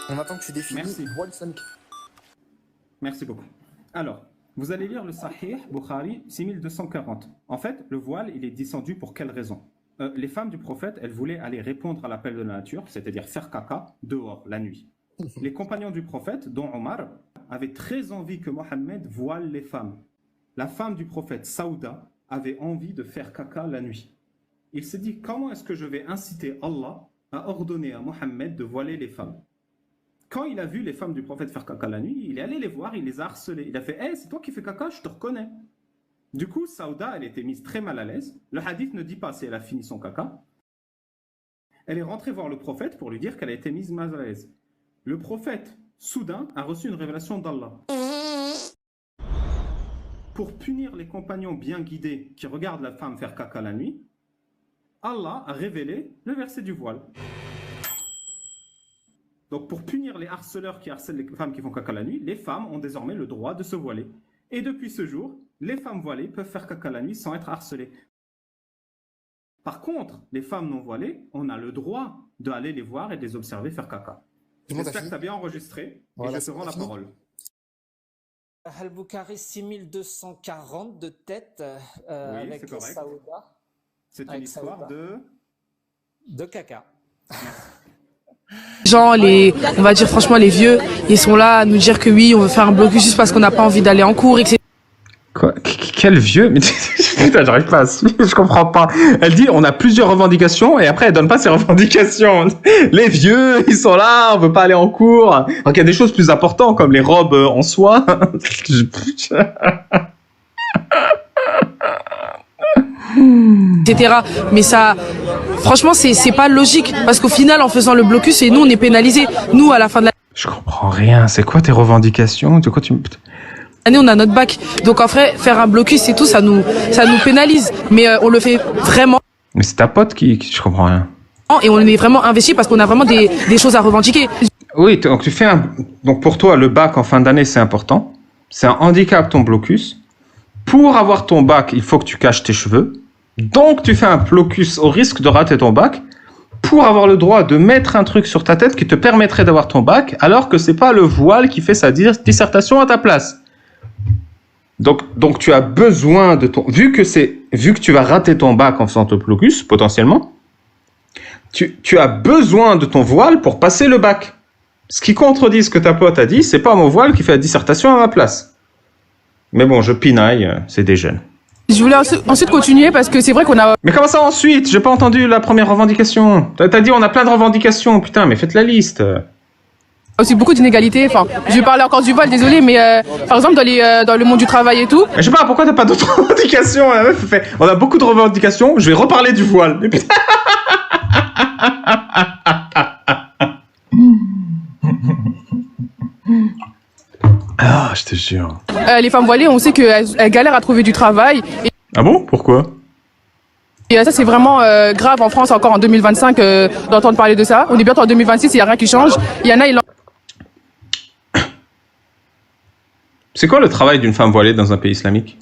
On attend que tu définisses le voile islamique. Merci beaucoup. Alors, vous allez lire le Sahih Bukhari 6240. En fait, le voile, il est descendu pour quelle raison? Les femmes du prophète, elles voulaient aller répondre à l'appel de la nature, c'est-à-dire faire caca dehors, la nuit. Les compagnons du prophète, dont Omar, avaient très envie que Mohammed voile les femmes. La femme du prophète, Saouda, avait envie de faire caca la nuit. Il s'est dit, comment est-ce que je vais inciter Allah à ordonner à Mohammed de voiler les femmes? Quand il a vu les femmes du prophète faire caca la nuit, il est allé les voir, il les a harcelées. Il a fait « Hey, c'est toi qui fais caca, je te reconnais ». Du coup, Saouda, elle était mise très mal à l'aise. Le hadith ne dit pas si elle a fini son caca. Elle est rentrée voir le prophète pour lui dire qu'elle a été mise mal à l'aise. Le prophète, soudain, a reçu une révélation d'Allah. Pour punir les compagnons bien guidés qui regardent la femme faire caca la nuit, Allah a révélé le verset du voile. Donc pour punir les harceleurs qui harcèlent les femmes qui font caca la nuit, les femmes ont désormais le droit de se voiler. Et depuis ce jour, les femmes voilées peuvent faire caca la nuit sans être harcelées. Par contre, les femmes non voilées, on a le droit d'aller les voir et de les observer faire caca. J'espère que tu as bien enregistré et je te rends la parole. Al-Bukhari 6240 de tête oui, avec Saouda. C'est une histoire Saouda. De caca. Gens, on va dire franchement les vieux, ils sont là à nous dire que oui, on veut faire un blocus juste parce qu'on n'a pas envie d'aller en cours, etc. Quoi? Quel vieux? Mais putain, j'arrive pas à suivre, je comprends pas. Elle dit on a plusieurs revendications et après elle donne pas ses revendications. Les vieux, ils sont là, on veut pas aller en cours. Alors qu'il y a des choses plus importantes comme les robes en soie. etc. Mais ça, franchement, c'est pas logique parce qu'au final, en faisant le blocus, et nous, on est pénalisés. Nous, à la fin de Je comprends rien. C'est quoi tes revendications? De quoi tu l'année, on a notre bac. Donc en vrai, faire un blocus et tout, ça nous pénalise. Mais on le fait vraiment. Mais c'est ta pote qui je comprends rien. Et on est vraiment investi parce qu'on a vraiment des choses à revendiquer. Oui, donc donc pour toi, le bac en fin d'année, c'est important. C'est un handicap ton blocus. Pour avoir ton bac, il faut que tu caches tes cheveux. Donc tu fais un blocus au risque de rater ton bac pour avoir le droit de mettre un truc sur ta tête qui te permettrait d'avoir ton bac, alors que c'est pas le voile qui fait sa dissertation à ta place. Donc tu as besoin de ton... Vu que tu vas rater ton bac en faisant ton blocus, potentiellement, tu as besoin de ton voile pour passer le bac. Ce qui contredit ce que ta pote a dit, c'est pas mon voile qui fait la dissertation à ma place. Mais bon, je pinaille, c'est des jeunes. Je voulais ensuite continuer parce que c'est vrai qu'on a... Mais comment ça ensuite? J'ai pas entendu la première revendication. T'as dit on a plein de revendications. Putain, mais faites la liste. aussi beaucoup d'inégalités. Enfin, je vais parler encore du voile, désolé, mais par exemple dans le monde du travail et tout. Je sais pas, pourquoi t'as pas d'autres revendications? La meuf fait, on a beaucoup de revendications, je vais reparler du voile. Mais putain. Ah, je te jure. Les femmes voilées, on sait qu'elles galèrent à trouver du travail. Ah bon? Pourquoi? Et ça, c'est vraiment grave en France, encore en 2025, d'entendre parler de ça. On est bientôt en 2026, il n'y a rien qui change. Il y en a, C'est quoi le travail d'une femme voilée dans un pays islamique?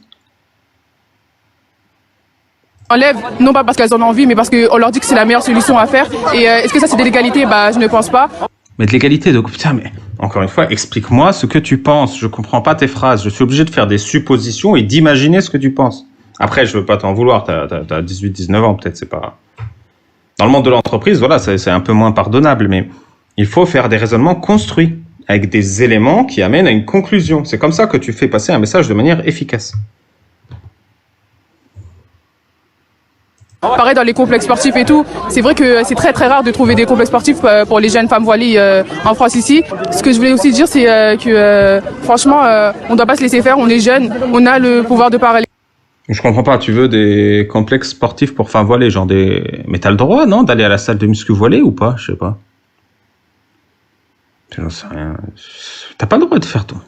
enlève, non pas parce qu'elles en ont envie, mais parce qu'on leur dit que c'est la meilleure solution à faire. Et est-ce que ça, c'est de l'égalité? Bah, je ne pense pas. Mais de l'égalité, donc putain, mais encore une fois, explique-moi ce que tu penses. Je comprends pas tes phrases. Je suis obligé de faire des suppositions et d'imaginer ce que tu penses. Après, je veux pas t'en vouloir. T'as 18, 19 ans, peut-être, c'est pas... Dans le monde de l'entreprise, voilà, c'est un peu moins pardonnable, mais il faut faire des raisonnements construits, avec des éléments qui amènent à une conclusion. C'est comme ça que tu fais passer un message de manière efficace. Pareil dans les complexes sportifs et tout, c'est vrai que c'est très très rare de trouver des complexes sportifs pour les jeunes femmes voilées en France ici. Ce que je voulais aussi dire, c'est que franchement, on ne doit pas se laisser faire, on est jeunes, on a le pouvoir de parler. Je comprends pas, tu veux des complexes sportifs pour femmes voilées, genre des... Mais t'as le droit, non, d'aller à la salle de muscu voilée ou pas? Je sais pas. J'en sais rien. T'as pas le droit de faire tout.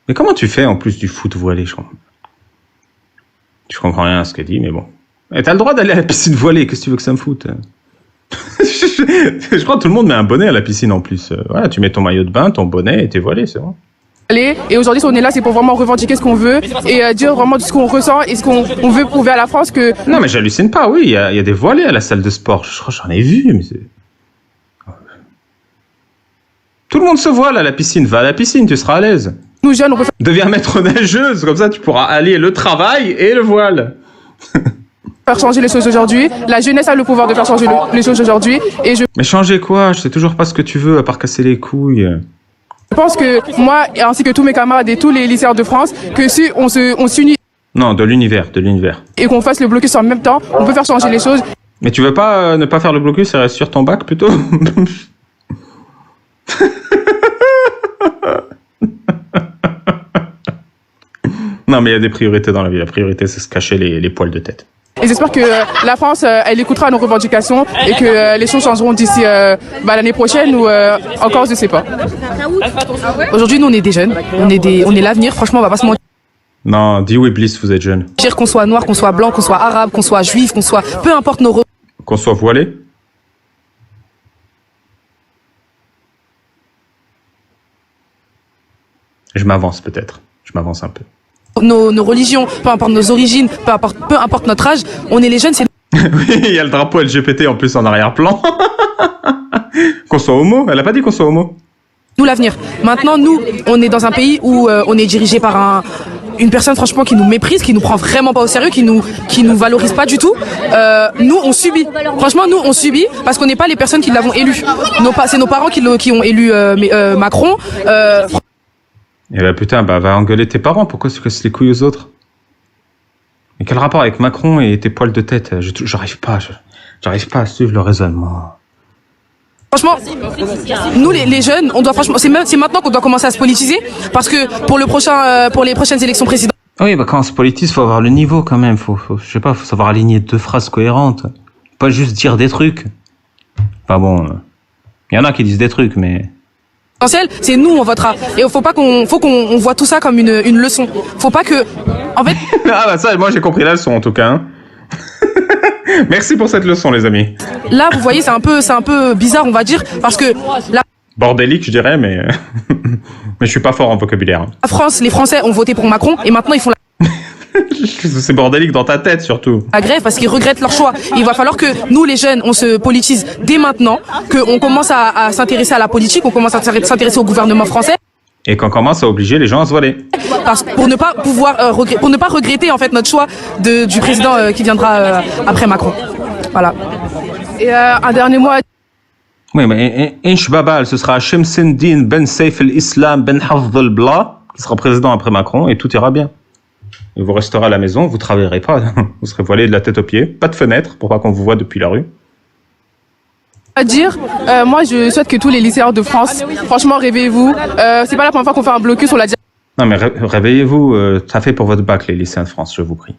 Mais comment tu fais en plus du foot voilé? Je comprends rien à ce qu'elle dit, mais bon. Et t'as le droit d'aller à la piscine voilée, qu'est-ce que tu veux que ça me foute? Je crois que tout le monde met un bonnet à la piscine en plus. Voilà, tu mets ton maillot de bain, ton bonnet et t'es voilé, c'est bon. Et aujourd'hui, si on est là, c'est pour vraiment revendiquer ce qu'on veut et dire vraiment ce qu'on ressent et ce qu'on veut prouver à la France que... Non, mais j'hallucine pas, oui, il y a des voilés à la salle de sport. Je crois que j'en ai vu, mais c'est... Tout le monde se voile à la piscine. Va à la piscine, tu seras à l'aise. Nous jeunes, on peut Deviens maître nageuse, comme ça tu pourras allier le travail et le voile. faire changer les choses aujourd'hui. La jeunesse a le pouvoir de faire changer les choses aujourd'hui. Et je Mais changer quoi? Je sais toujours pas ce que tu veux à part casser les couilles. pense que moi, ainsi que tous mes camarades et tous les lycéens de France, que si on s'unit Non, de l'univers, de l'univers. et qu'on fasse le blocus en même temps, on peut faire changer les choses. Mais tu veux pas ne pas faire le blocus et rester sur ton bac plutôt? Non, mais il y a des priorités dans la vie. La priorité, c'est se cacher les poils de tête. Et j'espère que la France, elle écoutera nos revendications et que les choses changeront d'ici l'année prochaine ou encore, je sais pas. Aujourd'hui, nous, on est des jeunes, on est l'avenir, franchement, on va pas se mentir. Non, dis oui, Bliss, vous êtes jeune. Qu'on soit noir, qu'on soit blanc, qu'on soit arabe, qu'on soit juif, qu'on soit... Peu importe nos... Qu'on soit voilé? Je m'avance peut-être. Je m'avance un peu. Nos religions, peu importe nos origines, peu importe notre âge, on est les jeunes, c'est Oui, il y a le drapeau LGBT en plus en arrière-plan. Qu'on soit homo? Elle a pas dit qu'on soit homo. nous l'avenir. Maintenant, nous, on est dans un pays où on est dirigé par une personne franchement qui nous méprise, qui nous prend vraiment pas au sérieux, qui nous valorise pas du tout. Nous, on subit. Franchement, nous, on subit parce qu'on n'est pas les personnes qui l'avons élu. C'est nos parents qui ont élu Macron. Et bah putain, bah va engueuler tes parents, pourquoi tu casses les couilles aux autres? Mais quel rapport avec Macron et tes poils de tête? J'arrive pas à suivre le raisonnement. Franchement, nous les jeunes, on doit franchement, c'est maintenant qu'on doit commencer à se politiser parce que pour les prochaines élections présidentielles. Oui, bah quand on se politise, faut avoir le niveau quand même, faut savoir aligner 2 phrases cohérentes. Pas juste dire des trucs. Enfin bon, il y en a qui disent des trucs, mais... C'est nous, on votera. Et faut qu'on voit tout ça comme une leçon. Faut pas que, en fait. Ah bah ça, moi j'ai compris la leçon en tout cas. Hein. Merci pour cette leçon, les amis. Là, vous voyez, c'est un peu bizarre, on va dire, parce que là. Bordélique, je dirais, mais mais je suis pas fort en vocabulaire. La France, les Français ont voté pour Macron et maintenant ils font C'est bordélique dans ta tête surtout. la grève parce qu'ils regrettent leur choix. Il va falloir que nous, les jeunes, on se politise dès maintenant, qu'on commence à s'intéresser à la politique, on commence à s'intéresser au gouvernement français. Et qu'on commence à obliger les gens à se voiler. Pour ne pas regretter en fait notre choix du président qui viendra après Macron. Voilà. Et un dernier mot à Oui, mais Inch Babal, ce sera Shamsuddin Ben Saif al-Islam Ben Hafd al-Bla qui sera président après Macron et tout ira bien. Et vous resterez à la maison, vous travaillerez pas, vous serez voilé de la tête aux pieds, pas de fenêtre pour pas qu'on vous voit depuis la rue. dire, moi je souhaite que tous les lycéens de France, franchement réveillez-vous. C'est pas la première fois qu'on fait un blocus, on l'a déjà Non mais réveillez-vous, ça fait pour votre bac les lycéens de France, je vous prie.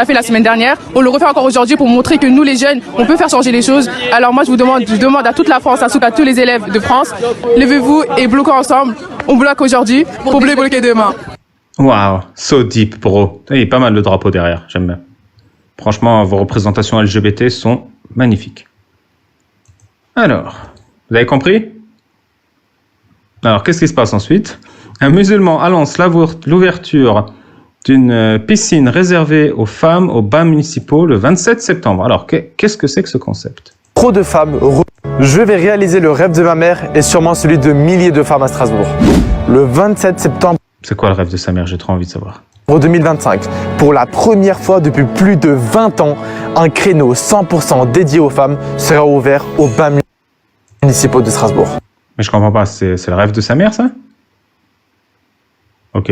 fait la semaine dernière. On le refait encore aujourd'hui pour montrer que nous les jeunes, on peut faire changer les choses. Alors moi je demande à toute la France, ainsi qu'à tous les élèves de France, levez-vous et bloquons ensemble. On bloque aujourd'hui pour bloquer demain. Waouh, so deep, bro. Il y a pas mal de drapeaux derrière, j'aime bien. Franchement, vos représentations LGBT sont magnifiques. Alors, vous avez compris? Alors, qu'est-ce qui se passe ensuite? Un musulman annonce l'ouverture d'une piscine réservée aux femmes aux bains municipaux le 27 septembre. Alors, qu'est-ce que c'est que ce concept? Trop de femmes. Je vais réaliser le rêve de ma mère et sûrement celui de milliers de femmes à Strasbourg. Le 27 septembre. C'est quoi le rêve de sa mère? J'ai trop envie de savoir. Pour 2025, pour la première fois depuis plus de 20 ans, un créneau 100% dédié aux femmes sera ouvert aux bains municipaux de Strasbourg. Mais je comprends pas, c'est le rêve de sa mère, ça? Ok.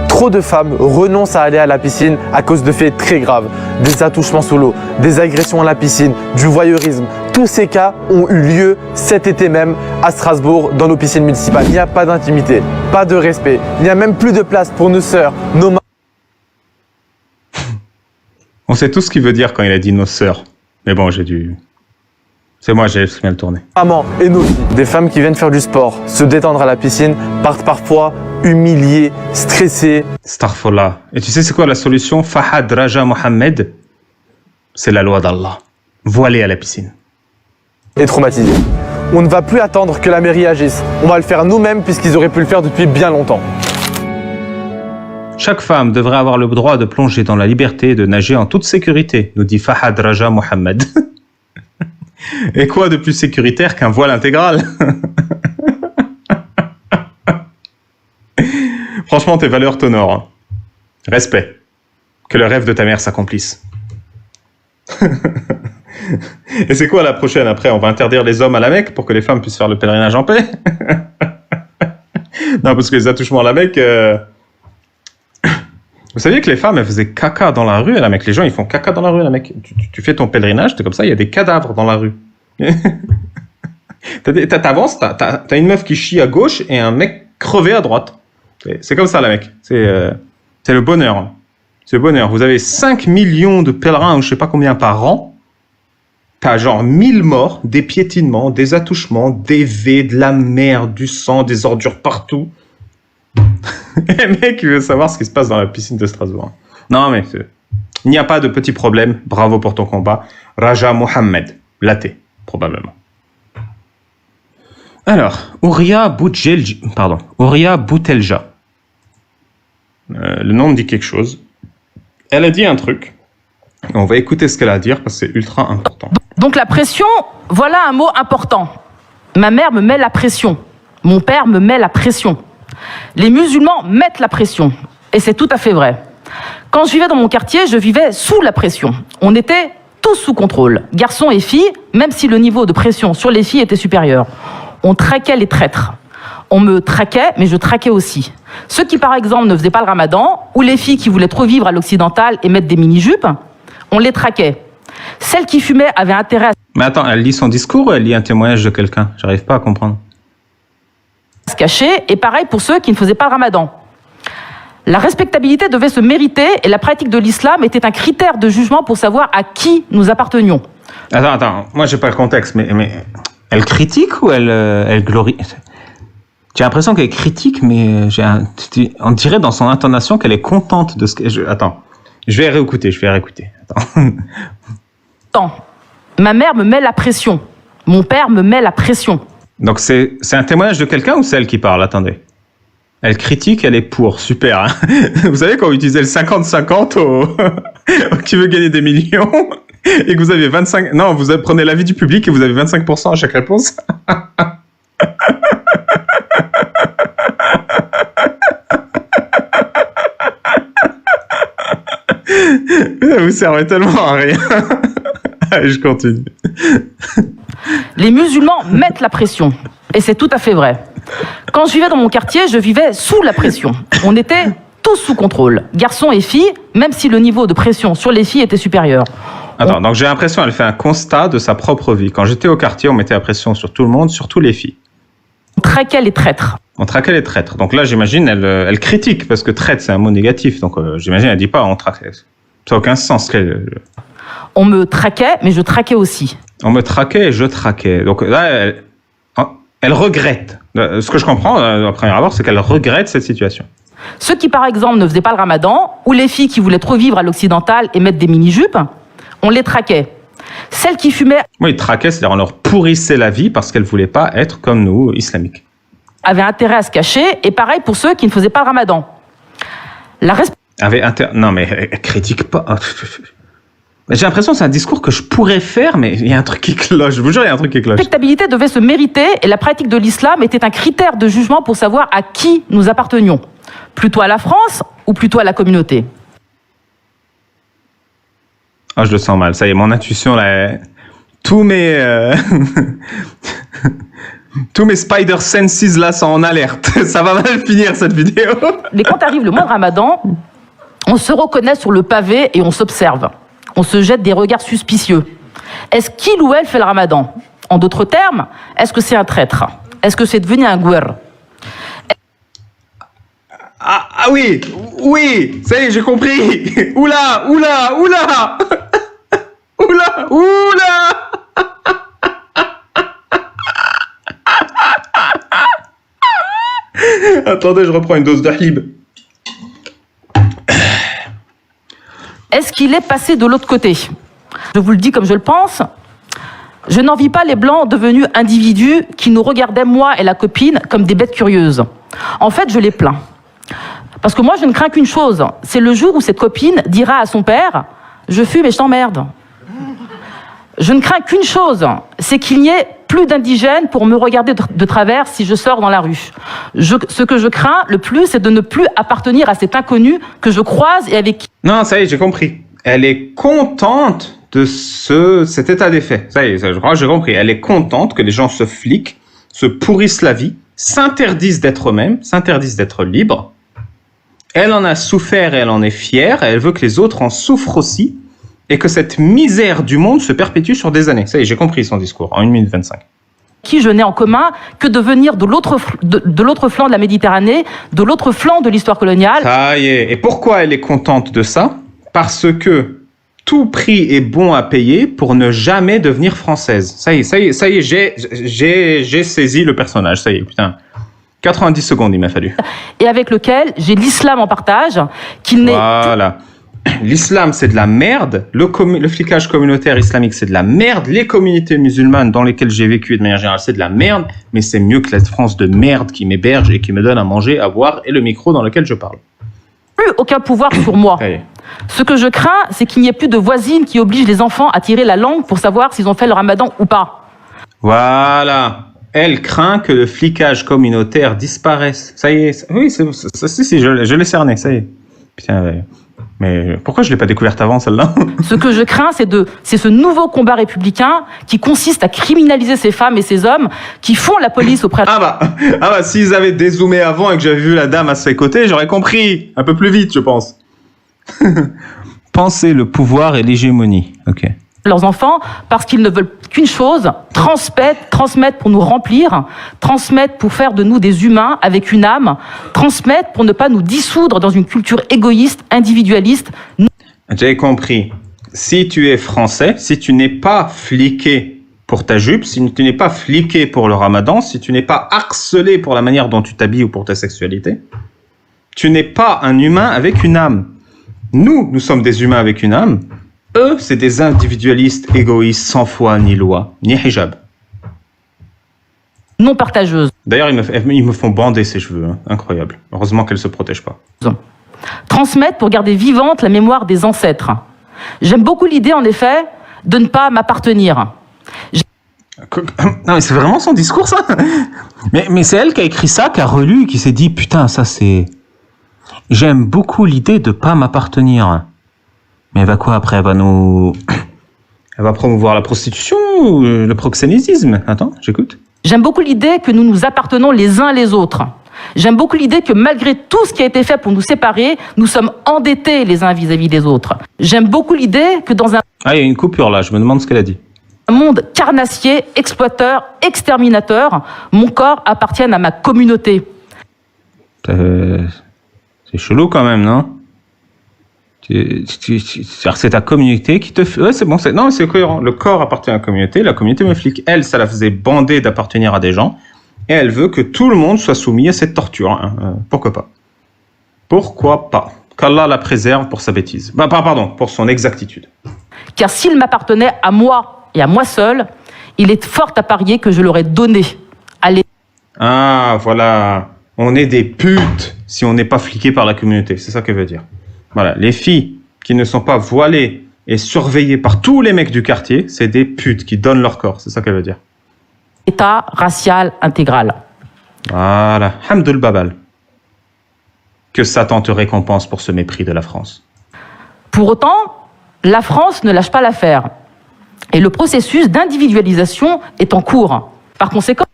Trop de femmes renoncent à aller à la piscine à cause de faits très graves. Des attouchements sous l'eau, des agressions à la piscine, du voyeurisme. Tous ces cas ont eu lieu cet été même à Strasbourg dans nos piscines municipales. Il n'y a pas d'intimité, pas de respect. Il n'y a même plus de place pour nos sœurs, nos mamans. On sait tout ce qu'il veut dire quand il a dit nos sœurs. Mais bon, c'est moi, j'ai mal tourné. Maman et nos filles. Des femmes qui viennent faire du sport, se détendre à la piscine, partent parfois humiliées, stressées. Starfollah. Et tu sais c'est quoi la solution? Fahad Raja Mohamed, c'est la loi d'Allah. Voilé à la piscine. Et traumatisées. On ne va plus attendre que la mairie agisse. On va le faire nous-mêmes puisqu'ils auraient pu le faire depuis bien longtemps. Chaque femme devrait avoir le droit de plonger dans la liberté et de nager en toute sécurité, nous dit Fahad Raja Mohamed. Et quoi de plus sécuritaire qu'un voile intégral? Franchement, tes valeurs t'honorent. Hein. Respect. Que le rêve de ta mère s'accomplisse. Et c'est quoi la prochaine après? On va interdire les hommes à la Mecque pour que les femmes puissent faire le pèlerinage en paix? Non, parce que les attouchements à la Mecque... Vous saviez que les femmes, elles faisaient caca dans la rue à la Mecque. Les gens, ils font caca dans la rue à la Mecque. Tu fais ton pèlerinage, t'es comme ça, il y a des cadavres dans la rue. T'avances, t'as une meuf qui chie à gauche et un mec crevé à droite. C'est comme ça la Mecque. C'est le bonheur. C'est le bonheur. Vous avez 5 millions de pèlerins ou je sais pas combien par an. T'as genre 1000 morts, des piétinements, des attouchements, des vets, de la merde, du sang, des ordures partout. Et le mec, il veut savoir ce qui se passe dans la piscine de Strasbourg. Non, mais il n'y a pas de petit problème. Bravo pour ton combat. Raja Mohammed. Laté, probablement. Alors, Ouria Boutelja. Le nom me dit quelque chose. Elle a dit un truc. On va écouter ce qu'elle a à dire parce que c'est ultra important. Donc la pression, voilà un mot important. Ma mère me met la pression. Mon père me met la pression. Les musulmans mettent la pression. Et c'est tout à fait vrai. Quand je vivais dans mon quartier, je vivais sous la pression. On était tous sous contrôle, garçons et filles, même si le niveau de pression sur les filles était supérieur. On traquait les traîtres. On me traquait, mais je traquais aussi. Ceux qui, par exemple, ne faisaient pas le ramadan, ou les filles qui voulaient trop vivre à l'occidental et mettre des mini-jupes, on les traquait. Celles qui fumaient avaient intérêt à... Mais attends, elle lit son discours ou elle lit un témoignage de quelqu'un? J'arrive pas à comprendre. Se cacher, et pareil pour ceux qui ne faisaient pas le ramadan. La respectabilité devait se mériter et la pratique de l'islam était un critère de jugement pour savoir à qui nous appartenions. Attends, moi j'ai pas le contexte, mais elle critique ou elle glorie? J'ai l'impression qu'elle critique, mais on dirait dans son intonation qu'elle est contente de ce que... Attends, je vais réécouter. Attends, ma mère me met la pression, mon père me met la pression. Donc c'est un témoignage de quelqu'un ou c'est elle qui parle? Attendez. Elle critique, elle est pour. Super. Hein. Vous savez quand vous utilisez le 50-50 qui veut gagner des millions et que vous avez 25... Non, vous prenez l'avis du public et vous avez 25% à chaque réponse. Vous servez tellement à rien. Allez, je continue. Les musulmans mettent la pression. Et c'est tout à fait vrai. Quand je vivais dans mon quartier, je vivais sous la pression. On était tous sous contrôle, garçons et filles, même si le niveau de pression sur les filles était supérieur. Attends, donc j'ai l'impression qu'elle fait un constat de sa propre vie. Quand j'étais au quartier, on mettait la pression sur tout le monde, surtout les filles. On traquait les traîtres. On traquait les traîtres. Donc là, j'imagine, elle critique, parce que traître, c'est un mot négatif. Donc j'imagine, elle dit pas on traquait. Ça n'a aucun sens. On me traquait, mais je traquais aussi. On me traquait et je traquais. Donc là, elle regrette. Ce que je comprends, à première abord, c'est qu'elle regrette cette situation. Ceux qui, par exemple, ne faisaient pas le ramadan, ou les filles qui voulaient trop vivre à l'occidental et mettre des mini-jupes, on les traquait. Celles qui fumaient... Oui, traquaient, c'est-à-dire on leur pourrissait la vie parce qu'elles ne voulaient pas être comme nous, islamiques. Avaient intérêt à se cacher, et pareil pour ceux qui ne faisaient pas le ramadan. Non, mais elle critique pas... J'ai l'impression que c'est un discours que je pourrais faire, mais il y a un truc qui cloche. Je vous jure, il y a un truc qui cloche. La respectabilité devait se mériter et la pratique de l'islam était un critère de jugement pour savoir à qui nous appartenions. Plutôt à la France ou plutôt à la communauté? Ah, je le sens mal. Ça y est, mon intuition, là... Tous mes spider senses, là, sont en alerte. Ça va mal finir, cette vidéo. Mais quand arrive le mois de Ramadan, on se reconnaît sur le pavé et on s'observe. On se jette des regards suspicieux. Est-ce qu'il ou elle fait le ramadan? En d'autres termes, est-ce que c'est un traître? Est-ce que c'est devenu un gouer? Ah oui, ça y est, j'ai compris. Oula. Attendez, je reprends une dose d'halib. Est-ce qu'il est passé de l'autre côté? Je vous le dis comme je le pense, je n'envie pas les Blancs devenus individus qui nous regardaient, moi et la copine, comme des bêtes curieuses. En fait, je les plains. Parce que moi, je ne crains qu'une chose, c'est le jour où cette copine dira à son père « Je fume et je t'emmerde ». Je ne crains qu'une chose, c'est qu'il n'y ait plus d'indigènes pour me regarder de travers si je sors dans la rue. Ce que je crains le plus, c'est de ne plus appartenir à cet inconnu que je croise et avec qui... Non, ça y est, j'ai compris. Elle est contente de cet état des faits. Ça y est, je crois que j'ai compris. Elle est contente que les gens se fliquent, se pourrissent la vie, s'interdisent d'être eux-mêmes, s'interdisent d'être libres. Elle en a souffert et elle en est fière. Et elle veut que les autres en souffrent aussi. Et que cette misère du monde se perpétue sur des années. Ça y est, j'ai compris son discours en 1 minute 25. Qui je n'ai en commun que de venir de l'autre flanc de la Méditerranée, de l'autre flanc de l'histoire coloniale. Ça y est. Et pourquoi elle est contente de ça? Parce que tout prix est bon à payer pour ne jamais devenir française. Ça y est, j'ai saisi le personnage. Ça y est, putain. 90 secondes, il m'a fallu. Et avec lequel j'ai l'islam en partage, qu'il n'est... Voilà. L'islam, c'est de la merde. Le flicage communautaire islamique, c'est de la merde. Les communautés musulmanes dans lesquelles j'ai vécu de manière générale, c'est de la merde. Mais c'est mieux que la France de merde qui m'héberge et qui me donne à manger, à boire et le micro dans lequel je parle. Plus aucun pouvoir sur moi. Ce que je crains, c'est qu'il n'y ait plus de voisines qui obligent les enfants à tirer la langue pour savoir s'ils ont fait le ramadan ou pas. Voilà. Elle craint que le flicage communautaire disparaisse. Ça y est. Oui, si, je l'ai cerné, ça y est. Putain, ouais. Mais pourquoi je l'ai pas découverte avant, celle-là? Ce que je crains, c'est ce nouveau combat républicain qui consiste à criminaliser ces femmes et ces hommes qui font la police auprès de... Ah bah, s'ils avaient dézoomé avant et que j'avais vu la dame à ses côtés, j'aurais compris. Un peu plus vite, je pense. Penser le pouvoir et l'hégémonie. Ok. Leurs enfants, parce qu'ils ne veulent qu'une chose, transmettre pour nous remplir, transmettre pour faire de nous des humains avec une âme, transmettre pour ne pas nous dissoudre dans une culture égoïste, individualiste. J'ai compris. Si tu es français, si tu n'es pas fliqué pour ta jupe, si tu n'es pas fliqué pour le ramadan, si tu n'es pas harcelé pour la manière dont tu t'habilles ou pour ta sexualité, tu n'es pas un humain avec une âme. Nous sommes des humains avec une âme. Eux, c'est des individualistes égoïstes, sans foi ni loi, ni hijab. Non partageuses. D'ailleurs, ils me font bander ces cheveux. Hein. Incroyable. Heureusement qu'elles ne se protègent pas. Transmettre pour garder vivante la mémoire des ancêtres. J'aime beaucoup l'idée, en effet, de ne pas m'appartenir. Non, mais c'est vraiment son discours, ça. Mais c'est elle qui a écrit ça, qui a relu, qui s'est dit, putain, ça c'est... J'aime beaucoup l'idée de pas m'appartenir. Mais elle va quoi après? Elle va promouvoir la prostitution ou le proxénétisme? Attends, j'écoute. J'aime beaucoup l'idée que nous nous appartenons les uns les autres. J'aime beaucoup l'idée que malgré tout ce qui a été fait pour nous séparer, nous sommes endettés les uns vis-à-vis des autres. J'aime beaucoup l'idée que dans un... Ah, il y a une coupure là, je me demande ce qu'elle a dit. Un monde carnassier, exploiteur, exterminateur, mon corps appartienne à ma communauté. C'est chelou quand même, non? C'est ta communauté qui te... Ouais, c'est bon, non, c'est cohérent. Le corps appartient à la communauté me flique. Elle, ça la faisait bander d'appartenir à des gens, et elle veut que tout le monde soit soumis à cette torture. Hein. Pourquoi pas? Pourquoi pas? Qu'Allah la préserve pour sa bêtise. Pardon, pour son exactitude. Car s'il m'appartenait à moi et à moi seul, il est fort à parier que je l'aurais donné. Allez. Ah, voilà. On est des putes si on n'est pas fliqué par la communauté. C'est ça qu'elle veut dire. Voilà, les filles qui ne sont pas voilées et surveillées par tous les mecs du quartier, c'est des putes qui donnent leur corps. C'est ça qu'elle veut dire. État racial intégral. Voilà, Hamdoul Babal. Que Satan te récompense pour ce mépris de la France. Pour autant, la France ne lâche pas l'affaire. Et le processus d'individualisation est en cours. Par conséquent...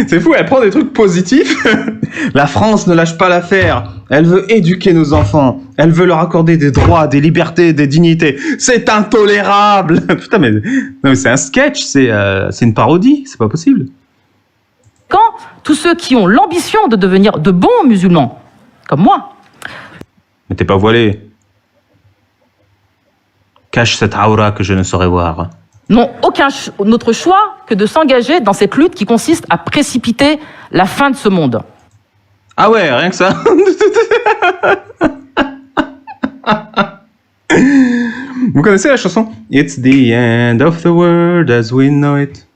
C'est fou, elle prend des trucs positifs. La France ne lâche pas l'affaire. Elle veut éduquer nos enfants. Elle veut leur accorder des droits, des libertés, des dignités. C'est intolérable. Putain, mais c'est un sketch, c'est une parodie. C'est pas possible. Quand tous ceux qui ont l'ambition de devenir de bons musulmans, comme moi... Mais t'es pas voilé. Cache cette aura que je ne saurais voir. N'ont aucun autre choix que de s'engager dans cette lutte qui consiste à précipiter la fin de ce monde. Ah ouais, rien que ça. Vous connaissez la chanson It's the end of the world as we know it.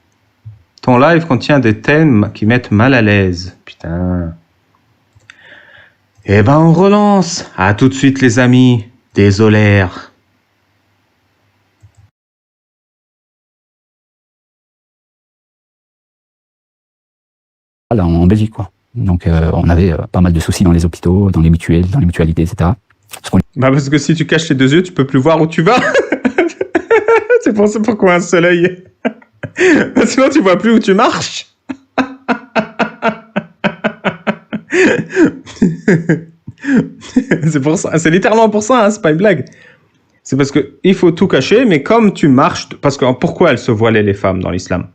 Ton live contient des thèmes qui mettent mal à l'aise. Putain. Eh ben on relance. À tout de suite les amis. Désolé. en Belgique, quoi. Donc, on avait pas mal de soucis dans les hôpitaux, dans les mutuelles, dans les mutualités, etc. Parce que si tu caches les deux yeux, tu peux plus voir où tu vas. C'est pour ça pourquoi un seul œil. Sinon, tu vois plus où tu marches. C'est pour ça. C'est littéralement pour ça, hein, c'est pas une blague. C'est parce que il faut tout cacher, mais comme tu marches, parce que pourquoi elles se voilaient les femmes dans l'islam?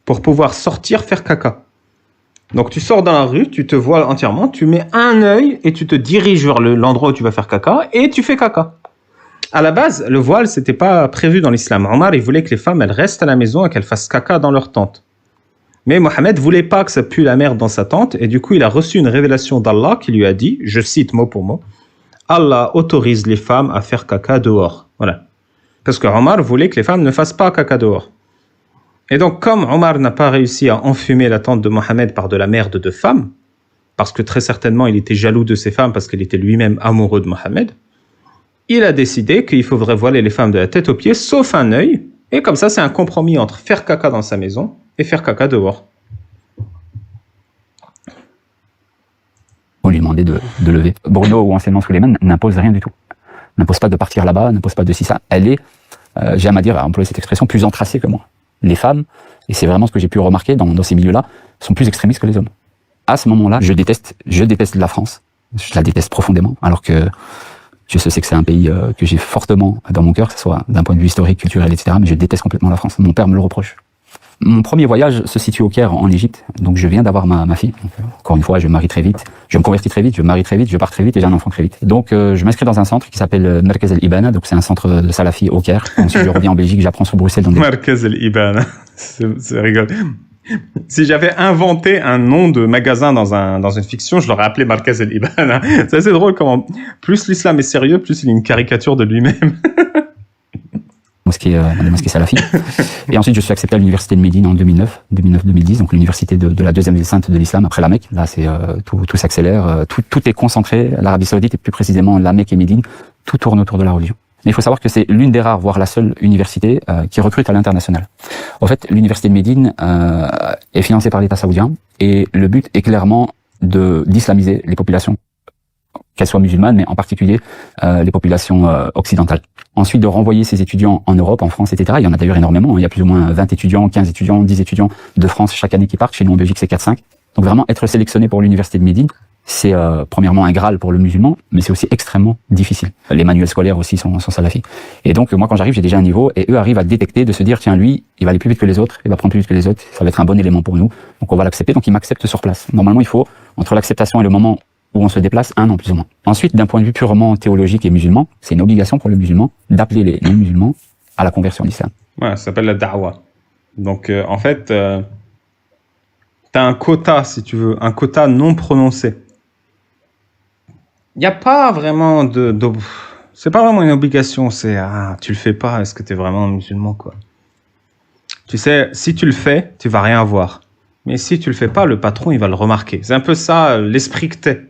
Pour pouvoir sortir faire caca. Donc tu sors dans la rue, tu te voiles entièrement, tu mets un œil et tu te diriges vers l'endroit où tu vas faire caca et tu fais caca. À la base, le voile, c'était pas prévu dans l'islam. Omar, il voulait que les femmes, elles restent à la maison et qu'elles fassent caca dans leur tente. Mais Mohammed voulait pas que ça pue la merde dans sa tente et du coup, il a reçu une révélation d'Allah qui lui a dit, je cite mot pour mot, Allah autorise les femmes à faire caca dehors. Voilà. Parce que Omar voulait que les femmes ne fassent pas caca dehors. Et donc, comme Omar n'a pas réussi à enfumer la tente de Mohammed par de la merde de femmes, parce que très certainement il était jaloux de ces femmes parce qu'il était lui-même amoureux de Mohammed, il a décidé qu'il faudrait voiler les femmes de la tête aux pieds, sauf un œil, et comme ça c'est un compromis entre faire caca dans sa maison et faire caca dehors. On lui demandait de lever. Bruno ou anciennement Suleiman n'impose rien du tout. N'impose pas de partir là-bas, n'impose pas de ci, ça. Elle est, j'ai à dire, à employer cette expression, plus encrassée que moi. Les femmes, et c'est vraiment ce que j'ai pu remarquer dans ces milieux-là, sont plus extrémistes que les hommes. À ce moment-là, je déteste la France. Je la déteste profondément, alors que je sais que c'est un pays que j'ai fortement dans mon cœur, que ce soit d'un point de vue historique, culturel, etc. Mais je déteste complètement la France. Mon père me le reproche. Mon premier voyage se situe au Caire, en Égypte. Donc je viens d'avoir ma fille. Donc, encore une fois, je me marie très vite, je me convertis très vite, je me marie très vite, je pars très vite et j'ai un enfant très vite. Donc je m'inscris dans un centre qui s'appelle Merkez El Ibana. Donc c'est un centre de Salafi au Caire. Ensuite je reviens en Belgique, j'apprends sur Bruxelles. Merkez El Ibana, c'est rigolo. Si j'avais inventé un nom de magasin dans une fiction, je l'aurais appelé Merkez El Ibana. C'est assez drôle comment plus l'islam est sérieux, plus il est une caricature de lui-même. Des mosquées salafis. Et ensuite, je suis accepté à l'université de Médine en 2009-2010, donc l'université de la deuxième ville sainte de l'islam après la Mecque. Là, c'est tout s'accélère, tout est concentré. L'Arabie Saoudite et plus précisément la Mecque et Médine, tout tourne autour de la religion. Mais il faut savoir que c'est l'une des rares, voire la seule université qui recrute à l'international. En fait, l'université de Médine est financée par l'État saoudien et le but est clairement d'islamiser les populations, qu'elles soient musulmanes, mais en particulier les populations occidentales. Ensuite, de renvoyer ces étudiants en Europe, en France, etc. Il y en a d'ailleurs énormément. Il y a plus ou moins 20 étudiants, 15 étudiants, 10 étudiants de France chaque année qui partent. Chez nous, en Belgique, c'est 4-5. Donc vraiment, être sélectionné pour l'université de Médine, c'est premièrement un Graal pour le musulman, mais c'est aussi extrêmement difficile. Les manuels scolaires aussi sont salafis. Et donc, moi, quand j'arrive, j'ai déjà un niveau, et eux arrivent à détecter, de se dire, tiens, lui, il va aller plus vite que les autres, il va prendre plus vite que les autres, ça va être un bon élément pour nous. Donc, on va l'accepter. Donc, ils m'acceptent sur place. Normalement, il faut, entre l'acceptation et le moment où on se déplace, 1 an plus ou moins. Ensuite, d'un point de vue purement théologique et musulman, c'est une obligation pour le musulman d'appeler les non-musulmans à la conversion à l'islam. Ouais, ça s'appelle la da'wa. Donc, en fait, t'as un quota, si tu veux, un quota non prononcé. Il n'y a pas vraiment c'est pas vraiment une obligation, c'est tu le fais pas, est-ce que t'es vraiment musulman, quoi. Tu sais, si tu le fais, tu vas rien avoir. Mais si tu le fais pas, le patron, il va le remarquer. C'est un peu ça, l'esprit que t'es,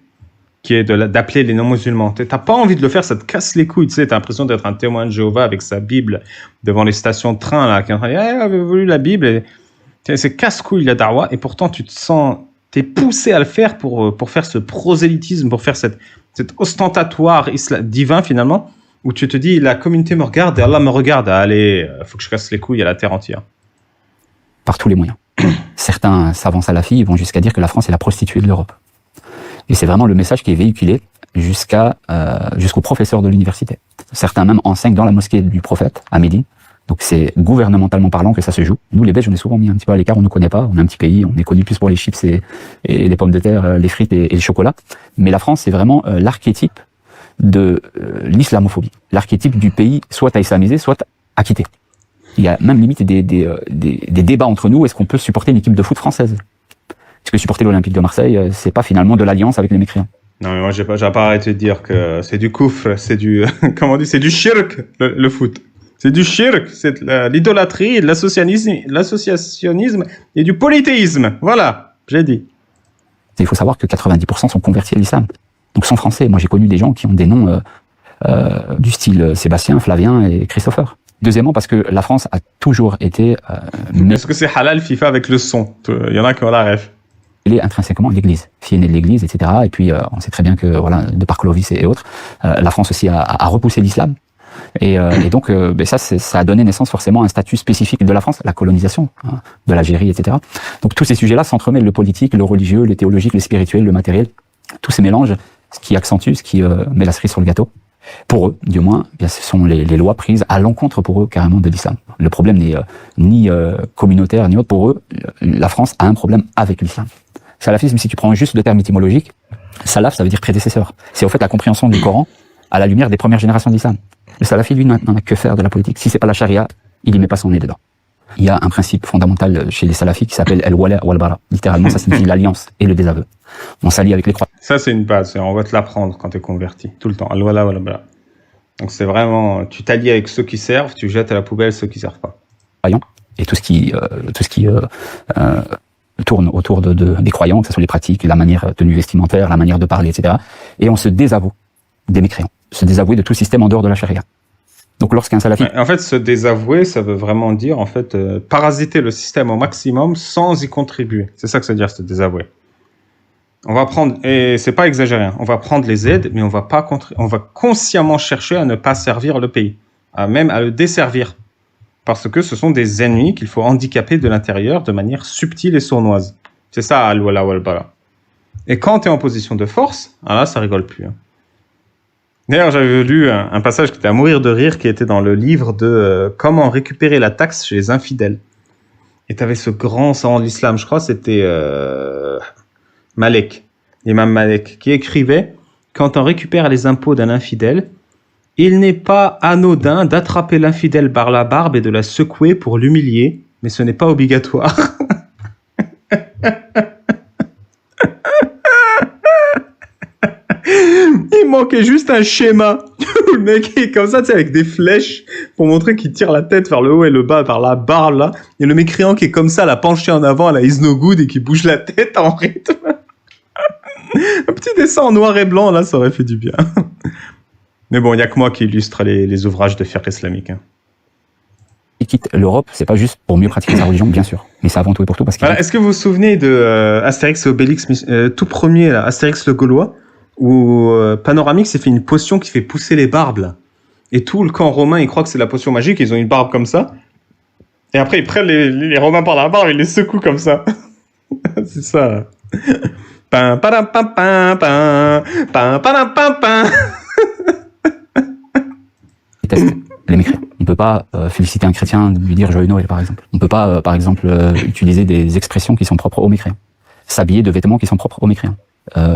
qui est d'appeler les non-musulmans. T'as pas envie de le faire, ça te casse les couilles, tu sais, t'as l'impression d'être un témoin de Jéhovah avec sa Bible devant les stations de train, là, qui est en train de dire, avez-vous lu la Bible? Et c'est casse-couille, la da'wa, et pourtant, t'es poussé à le faire pour faire ce prosélytisme, pour faire cet ostentatoire divin, finalement, où tu te dis, la communauté me regarde et Allah me regarde. Allez, faut que je casse les couilles à la terre entière. Par tous les moyens. Certains savants salafis vont jusqu'à dire que la France est la prostituée de l'Europe. Et c'est vraiment le message qui est véhiculé jusqu'aux professeurs de l'université. Certains même enseignent dans la mosquée du prophète, à Médine. Donc c'est gouvernementalement parlant que ça se joue. Nous, les Belges, on est souvent mis un petit peu à l'écart, on ne connaît pas. On est un petit pays, on est connu plus pour les chips et les pommes de terre, les frites et le chocolat. Mais la France, c'est vraiment l'archétype de l'islamophobie. L'archétype du pays soit à islamiser, soit à quitter. Il y a même limite des débats entre nous. Est-ce qu'on peut supporter une équipe de foot française? Est-ce que supporter l'Olympique de Marseille, c'est pas finalement de l'alliance avec les mécréants? Non, mais moi, j'ai pas arrêté de dire que c'est du koufr, c'est du, comment on dit, c'est du shirk, le foot. C'est du shirk, c'est l'idolâtrie, l'associationnisme et du polythéisme. Voilà, j'ai dit. Il faut savoir que 90% sont convertis à l'islam. Donc sont français. Moi, j'ai connu des gens qui ont des noms du style Sébastien, Flavien et Christopher. Deuxièmement, parce que la France a toujours été... Est-ce que c'est halal FIFA avec le son? Il y en a qui ont la ref. il est intrinsèquement l'Église. Fille aînée de l'Église, etc. Et puis, on sait très bien que, voilà, de par Clovis et autres, la France aussi a repoussé l'islam. Et donc, ça a donné naissance forcément à un statut spécifique de la France, la colonisation, hein, de l'Algérie, etc. Donc, tous ces sujets-là s'entremêlent, le politique, le religieux, le théologique, le spirituel, le matériel. Tous ces mélanges, ce qui accentue, ce qui met la cerise sur le gâteau. Pour eux, du moins, bien, ce sont les lois prises à l'encontre pour eux carrément de l'islam. Le problème n'est ni communautaire ni autre. Pour eux, la France a un problème avec l'islam. Salafisme, si tu prends juste le terme étymologique, salaf, ça veut dire prédécesseur. C'est au fait la compréhension du Coran à la lumière des premières générations d'islam. Le salafi, lui, n'en a que faire de la politique. Si c'est pas la charia, il y met pas son nez dedans. Il y a un principe fondamental chez les salafis qui s'appelle al-wala wal-bara. Littéralement, ça signifie l'alliance et le désaveu. On s'allie avec les croyants. Ça, c'est une base. On va te l'apprendre quand tu es converti. Tout le temps. Al-wala wal-bara. Donc, c'est vraiment, tu t'allies avec ceux qui servent, tu jettes à la poubelle ceux qui servent pas. Et tout ce qui tourne autour des croyants, que ce soit les pratiques, la manière de tenue vestimentaire, la manière de parler, etc. Et on se désavoue des mécréants. Se désavouer de tout système en dehors de la charia. Donc lorsqu'un salafi... En fait, se désavouer, ça veut vraiment dire, en fait, parasiter le système au maximum sans y contribuer. C'est ça que ça veut dire, se désavouer. On va prendre, et c'est pas exagéré, hein, on va prendre les aides, mais on va consciemment chercher à ne pas servir le pays. Même à le desservir. Parce que ce sont des ennemis qu'il faut handicaper de l'intérieur de manière subtile et sournoise. C'est ça, al-wala wal-bara. Et quand tu es en position de force, là, ça rigole plus. Hein. D'ailleurs, j'avais lu un passage qui était à mourir de rire, qui était dans le livre de comment récupérer la taxe chez les infidèles. Et tu avais ce grand savant de l'islam, je crois, c'était Malek, l'imam Malek, qui écrivait « Quand on récupère les impôts d'un infidèle, il n'est pas anodin d'attraper l'infidèle par la barbe et de la secouer pour l'humilier, mais ce n'est pas obligatoire. » Il manquait juste un schéma. Le mec est comme ça, tu sais, avec des flèches pour montrer qu'il tire la tête vers le haut et le bas, par la barbe, là. Et le mécréant qui est comme ça, la penché en avant à la Is No Good et qui bouge la tête en rythme. Un petit dessin en noir et blanc, là, ça aurait fait du bien. Mais bon, il n'y a que moi qui illustre les ouvrages de fiqh islamique. Hein. Il quitte l'Europe, c'est pas juste pour mieux pratiquer sa religion, bien sûr. Mais c'est avant tout et pour tout parce que... Voilà, est-ce que vous vous souvenez de Astérix et Obélix, tout premier, là, Astérix le Gaulois, où Panoramix s'est fait une potion qui fait pousser les barbes, là. Et tout le camp romain, ils croient que c'est la potion magique, ils ont une barbe comme ça. Et après, ils prennent les Romains par la barbe et ils les secouent comme ça. C'est ça. Pam, padam, pam, pam, pam, pam, padam, pam, pam. Les mécréants. On ne peut pas féliciter un chrétien, lui dire Joyeux Noël, par exemple. On ne peut pas, par exemple, utiliser des expressions qui sont propres aux mécréants. S'habiller de vêtements qui sont propres aux mécréants.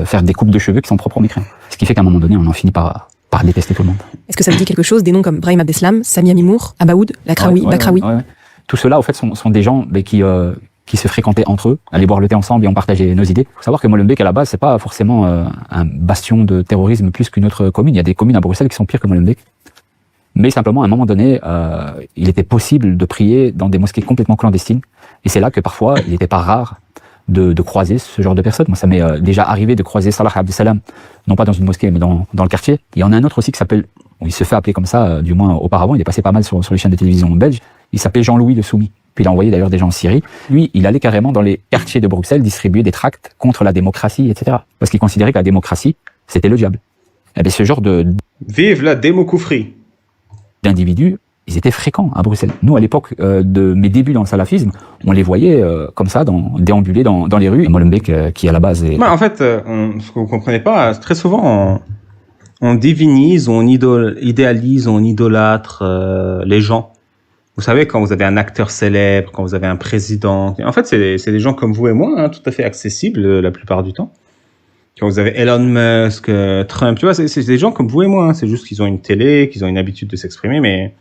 Faire des coupes de cheveux qui sont propres aux mécréants. Ce qui fait qu'à un moment donné, on en finit par détester tout le monde. Est-ce que ça vous dit quelque chose, des noms comme Brahim Abdeslam, Samia Mimour, Abaoud, Lakraoui, Bakraoui? Ouais. Tout cela, au fait, sont des gens qui se fréquentaient entre eux, allaient boire le thé ensemble et on partageait nos idées. Il faut savoir que Molenbeek, à la base, c'est pas forcément un bastion de terrorisme plus qu'une autre commune. Il y a des communes à Bruxelles qui sont pires que Molenbeek. Mais simplement, à un moment donné, il était possible de prier dans des mosquées complètement clandestines. Et c'est là que parfois, il n'était pas rare de croiser ce genre de personnes. Moi, ça m'est déjà arrivé de croiser Salah Abdeslam, non pas dans une mosquée, mais dans le quartier. Il y en a un autre aussi qui s'appelle, il se fait appeler comme ça, du moins auparavant, il est passé pas mal sur les chaînes de télévision belges. Il s'appelait Jean-Louis le Soumis. Puis il a envoyé d'ailleurs des gens en Syrie. Lui, il allait carrément dans les quartiers de Bruxelles distribuer des tracts contre la démocratie, etc. Parce qu'il considérait que la démocratie, c'était le diable. Et bien, ce genre Vive la démocoufrie d'individus, ils étaient fréquents à Bruxelles. Nous, à l'époque de mes débuts dans le salafisme, on les voyait comme ça, déambuler dans les rues. Molenbeek, qui à la base est... En fait, ce que vous comprenez pas, très souvent, on divinise, on idéalise, on idolâtre les gens. Vous savez, quand vous avez un acteur célèbre, quand vous avez un président... En fait, c'est des gens comme vous et moi, hein, tout à fait accessibles la plupart du temps. Quand vous avez Elon Musk, Trump, tu vois, c'est des gens comme vous et moi. Hein. C'est juste qu'ils ont une télé, qu'ils ont une habitude de s'exprimer, mais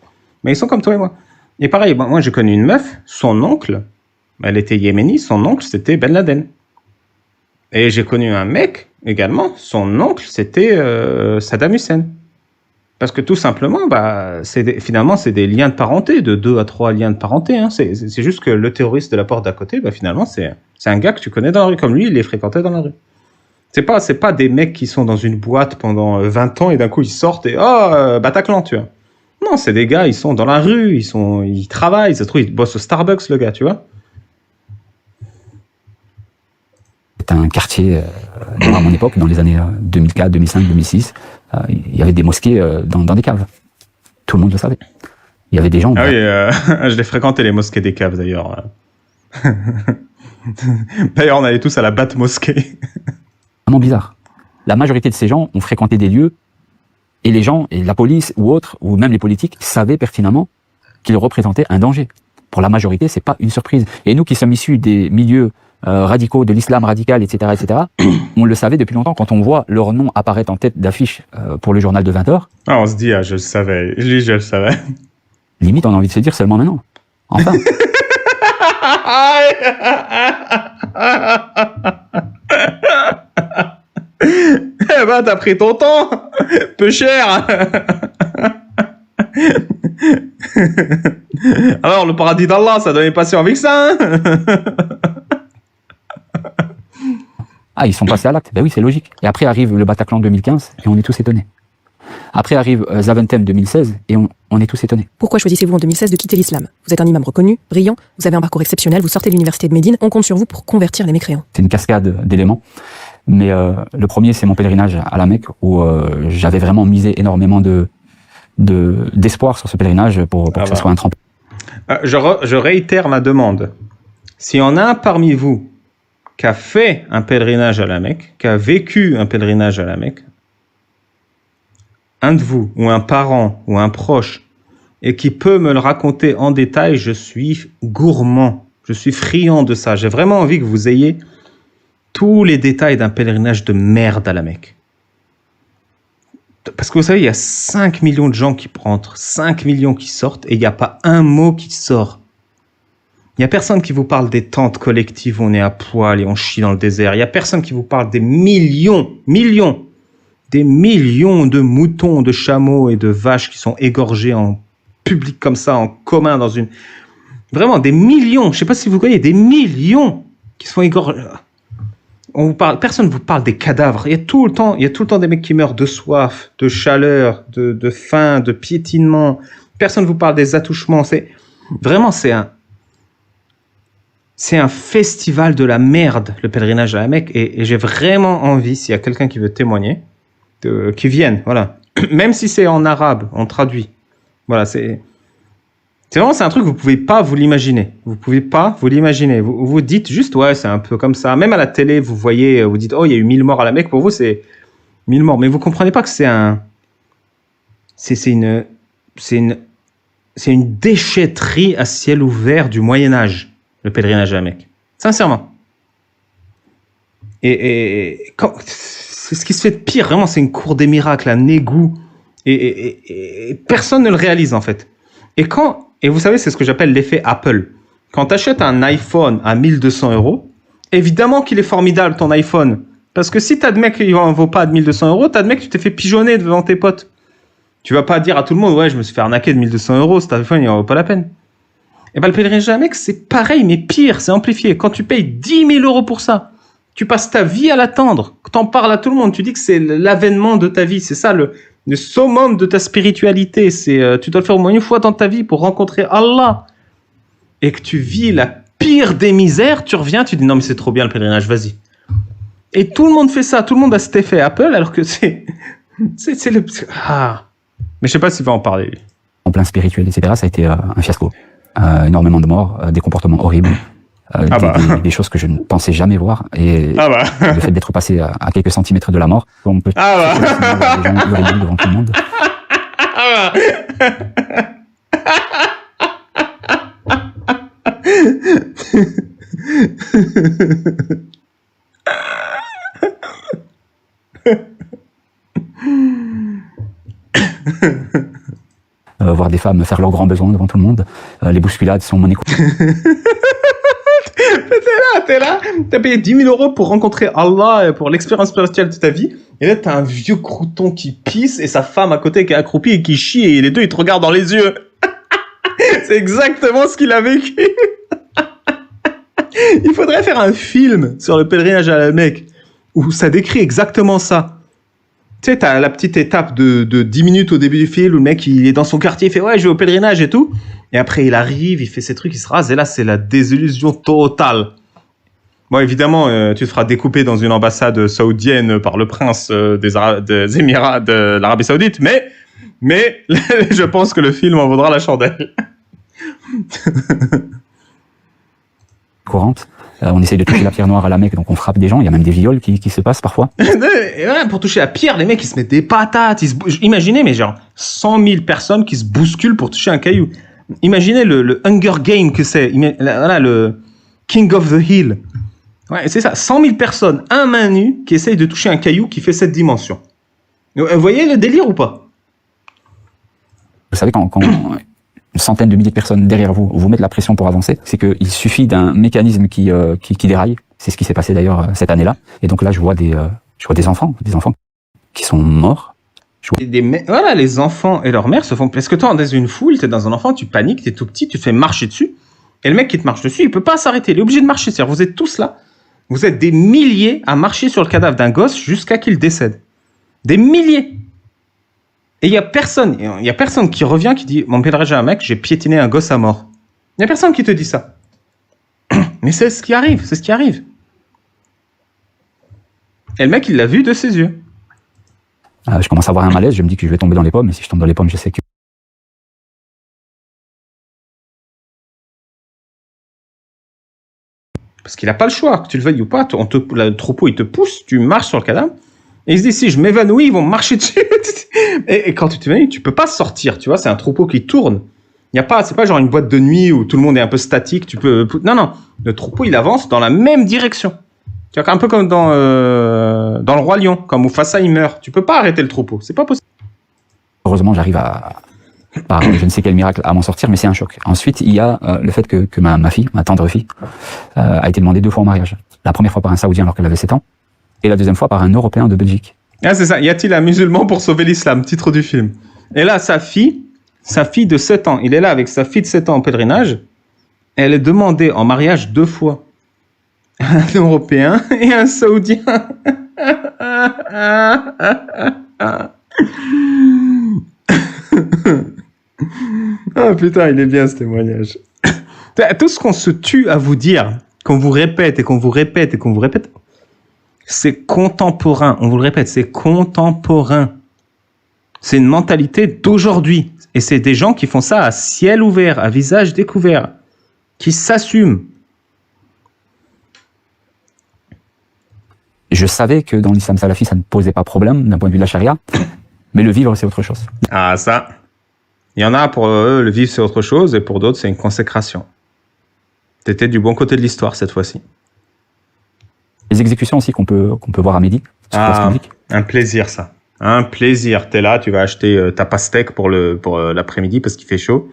ils sont comme toi et moi. Et pareil, moi j'ai connu une meuf, son oncle, elle était yéménite, son oncle c'était Ben Laden. Et j'ai connu un mec également, son oncle c'était Saddam Hussein. Parce que tout simplement, finalement c'est des liens de parenté, de 2 à 3 liens de parenté. Hein. C'est juste que le terroriste de la porte d'à côté, finalement c'est un gars que tu connais dans la rue, comme lui, il les fréquentait dans la rue. C'est pas des mecs qui sont dans une boîte pendant 20 ans et d'un coup ils sortent et Bataclan, tu vois. Non, c'est des gars, ils sont dans la rue, ils travaillent, ça se trouve, ils bossent au Starbucks, le gars, tu vois. c'est un quartier, à mon époque, dans les années 2004, 2005, 2006, il y avait des mosquées dans des caves. Tout le monde le savait. Il y avait des gens... Ah oui, je l'ai fréquenté, les mosquées des caves, d'ailleurs. D'ailleurs, on allait tous à la Bat Mosquée. Vraiment bizarre. La majorité de ces gens ont fréquenté des lieux et les gens, et la police ou autres, ou même les politiques, savaient pertinemment qu'ils représentaient un danger. Pour la majorité, c'est pas une surprise. Et nous qui sommes issus des milieux radicaux, de l'islam radical, etc., on le savait depuis longtemps. Quand on voit leur nom apparaître en tête d'affiche pour le journal de 20h... Ah, on se dit, je le savais. Je le savais. Limite, on a envie de se dire seulement maintenant. Enfin. Eh ben, t'as pris ton temps. Peu cher. Alors, le paradis d'Allah, ça donnait passion avec ça, hein. Ah, ils sont passés à l'acte. Ben oui, c'est logique. Et après arrive le Bataclan 2015 et on est tous étonnés. Après arrive Zaventem 2016 et on est tous étonnés. Pourquoi choisissez-vous en 2016 de quitter l'islam? Vous êtes un imam reconnu, brillant, vous avez un parcours exceptionnel, vous sortez de l'université de Médine, on compte sur vous pour convertir les mécréants. C'est une cascade d'éléments. Mais le premier, c'est mon pèlerinage à la Mecque où j'avais vraiment misé énormément d'espoir sur ce pèlerinage pour que ce soit un tremplin. Je réitère ma demande. Si on a un parmi vous qui a fait un pèlerinage à la Mecque, qui a vécu un pèlerinage à la Mecque, un de vous, ou un parent, ou un proche, et qui peut me le raconter en détail, je suis gourmand, je suis friand de ça. J'ai vraiment envie que vous ayez tous les détails d'un pèlerinage de merde à la Mecque. Parce que vous savez, il y a 5 millions de gens qui rentrent, 5 millions qui sortent, et il n'y a pas un mot qui sort. Il n'y a personne qui vous parle des tentes collectives où on est à poil et on chie dans le désert. Il n'y a personne qui vous parle des millions de moutons, de chameaux et de vaches qui sont égorgés en public comme ça, en commun dans une... Vraiment, des millions. Je ne sais pas si vous voyez, des millions qui sont égorgés. Personne ne vous parle des cadavres. Il y a tout le temps des mecs qui meurent de soif, de chaleur, de faim, de piétinement. Personne ne vous parle des attouchements. C'est un festival de la merde, le pèlerinage à la Mecque. Et j'ai vraiment envie, s'il y a quelqu'un qui veut témoigner, qui vienne, voilà. Même si c'est en arabe, on traduit. Voilà, c'est un truc, vous pouvez pas vous l'imaginer. Vous pouvez pas vous l'imaginer. Vous vous dites juste, ouais, c'est un peu comme ça. Même à la télé, vous voyez, vous dites, oh, il y a eu 1000 morts à la Mecque. Pour vous, c'est 1000 morts. Mais vous comprenez pas que c'est une déchetterie à ciel ouvert du Moyen-Âge, le pèlerinage à la Mecque. Sincèrement. Et c'est ce qui se fait de pire, vraiment, c'est une cour des miracles, un égout. Et personne ne le réalise, en fait. Et vous savez, c'est ce que j'appelle l'effet Apple. Quand tu achètes un iPhone à 1200 €, évidemment qu'il est formidable, ton iPhone. Parce que si t'admets qu'il ne vaut pas de 1200 €, t'admets que tu t'es fait pigeonner devant tes potes. Tu vas pas dire à tout le monde, ouais, je me suis fait arnaquer de 1200 €, cet iPhone, il n'en vaut pas la peine. Et le pèlerinage à la Mecque, c'est pareil, mais pire, c'est amplifié. Quand tu payes 10 000 € pour ça, tu passes ta vie à l'attendre. T'en parles à tout le monde, tu dis que c'est l'avènement de ta vie. C'est ça le summum de ta spiritualité. Tu dois le faire au moins une fois dans ta vie pour rencontrer Allah. Et que tu vis la pire des misères, tu reviens, tu dis non mais c'est trop bien le pèlerinage, vas-y. Et tout le monde fait ça, tout le monde a cet effet Apple, alors que c'est le... Ah. Mais je sais pas s'il va en parler. En plein spirituel, etc., ça a été un fiasco. Énormément de morts, des comportements horribles. Des choses que je ne pensais jamais voir, et le fait d'être passé à quelques centimètres de la mort, on peut des gens hurler devant tout le monde. Voir des femmes faire leurs grands besoins devant tout le monde, les bousculades sont mon écoute. T'es là, t'as payé 10 000 € pour rencontrer Allah, pour l'expérience spirituelle de ta vie, et là t'as un vieux crouton qui pisse et sa femme à côté qui est accroupie et qui chie, et les deux ils te regardent dans les yeux. C'est exactement ce qu'il a vécu. Il faudrait faire un film sur le pèlerinage à la Mecque où ça décrit exactement ça. Tu sais, t'as la petite étape de 10 minutes au début du film où le mec il est dans son quartier, il fait ouais je vais au pèlerinage et tout, et après il arrive, il fait ses trucs, il se rase, et là c'est la désillusion totale. Bon, évidemment, tu te feras découper dans une ambassade saoudienne par le prince des Émirats de l'Arabie Saoudite, mais je pense que le film en vaudra la chandelle. Courante. On essaye de toucher la pierre noire à la Mecque, donc on frappe des gens. Il y a même des viols qui se passent parfois. Et ouais, pour toucher la pierre, les mecs, ils se mettent des patates. Imaginez, mais genre, 100 000 personnes qui se bousculent pour toucher un caillou. Imaginez le Hunger Game que c'est. Voilà, le King of the Hill. Ouais, c'est ça. 100 000 personnes, un main nue, qui essayent de toucher un caillou qui fait cette dimension. Vous voyez le délire ou pas? Vous savez, quand une centaine de milliers de personnes derrière vous mettent la pression pour avancer, c'est qu'il suffit d'un mécanisme qui déraille. C'est ce qui s'est passé d'ailleurs cette année-là. Et donc là, je vois des enfants qui sont morts. Voilà, les enfants et leurs mères se font... Parce que toi, dans une foule, t'es dans un enfant, tu paniques, t'es tout petit, tu te fais marcher dessus. Et le mec qui te marche dessus, il peut pas s'arrêter. Il est obligé de marcher. C'est-à-dire, vous êtes tous là. Vous êtes des milliers à marcher sur le cadavre d'un gosse jusqu'à qu'il décède. Des milliers. Et il y a personne qui revient qui dit, mon pèlerinage à un mec, j'ai piétiné un gosse à mort. Il y a personne qui te dit ça. Mais c'est ce qui arrive, c'est ce qui arrive. Et le mec, il l'a vu de ses yeux. Je commence à avoir un malaise, je me dis que je vais tomber dans les pommes, et si je tombe dans les pommes, je sais que... Parce qu'il n'a pas le choix, que tu le veuilles ou pas, le troupeau, il te pousse, tu marches sur le cadavre, et il se dit, si je m'évanouis, ils vont me marcher dessus. et quand tu t'évanouis, tu peux pas sortir, tu vois, c'est un troupeau qui tourne. C'est pas genre une boîte de nuit où tout le monde est un peu statique, non, le troupeau, il avance dans la même direction. Tu vois, un peu comme dans le Roi Lion, quand Mufasa, il meurt. Tu peux pas arrêter le troupeau, c'est pas possible. Heureusement, j'arrive par je ne sais quel miracle, à m'en sortir, mais c'est un choc. Ensuite, il y a le fait que ma fille, ma tendre fille, a été demandée 2 fois en mariage. La première fois par un Saoudien alors qu'elle avait 7 ans, et la deuxième fois par un Européen de Belgique. Ah, c'est ça. Y a-t-il un musulman pour sauver l'islam? Titre du film. Et là, sa fille de 7 ans, il est là avec sa fille de 7 ans en pèlerinage, elle est demandée en mariage 2 fois. Un Européen et un Saoudien. Ah putain, il est bien ce témoignage. Tout ce qu'on se tue à vous dire, qu'on vous répète et qu'on vous répète et qu'on vous répète, c'est contemporain. On vous le répète, c'est contemporain. C'est une mentalité d'aujourd'hui. Et c'est des gens qui font ça à ciel ouvert, à visage découvert, qui s'assument. Je savais que dans l'islam salafi, ça ne posait pas problème d'un point de vue de la charia, mais le vivre, c'est autre chose. Ah, ça. Il y en a pour eux, le vivre, c'est autre chose, et pour d'autres, c'est une consécration. T'étais du bon côté de l'histoire cette fois-ci. Les exécutions aussi qu'on peut voir à midi, sur place publique. Un plaisir, ça. Un plaisir. T'es là, tu vas acheter ta pastèque pour l'après-midi parce qu'il fait chaud,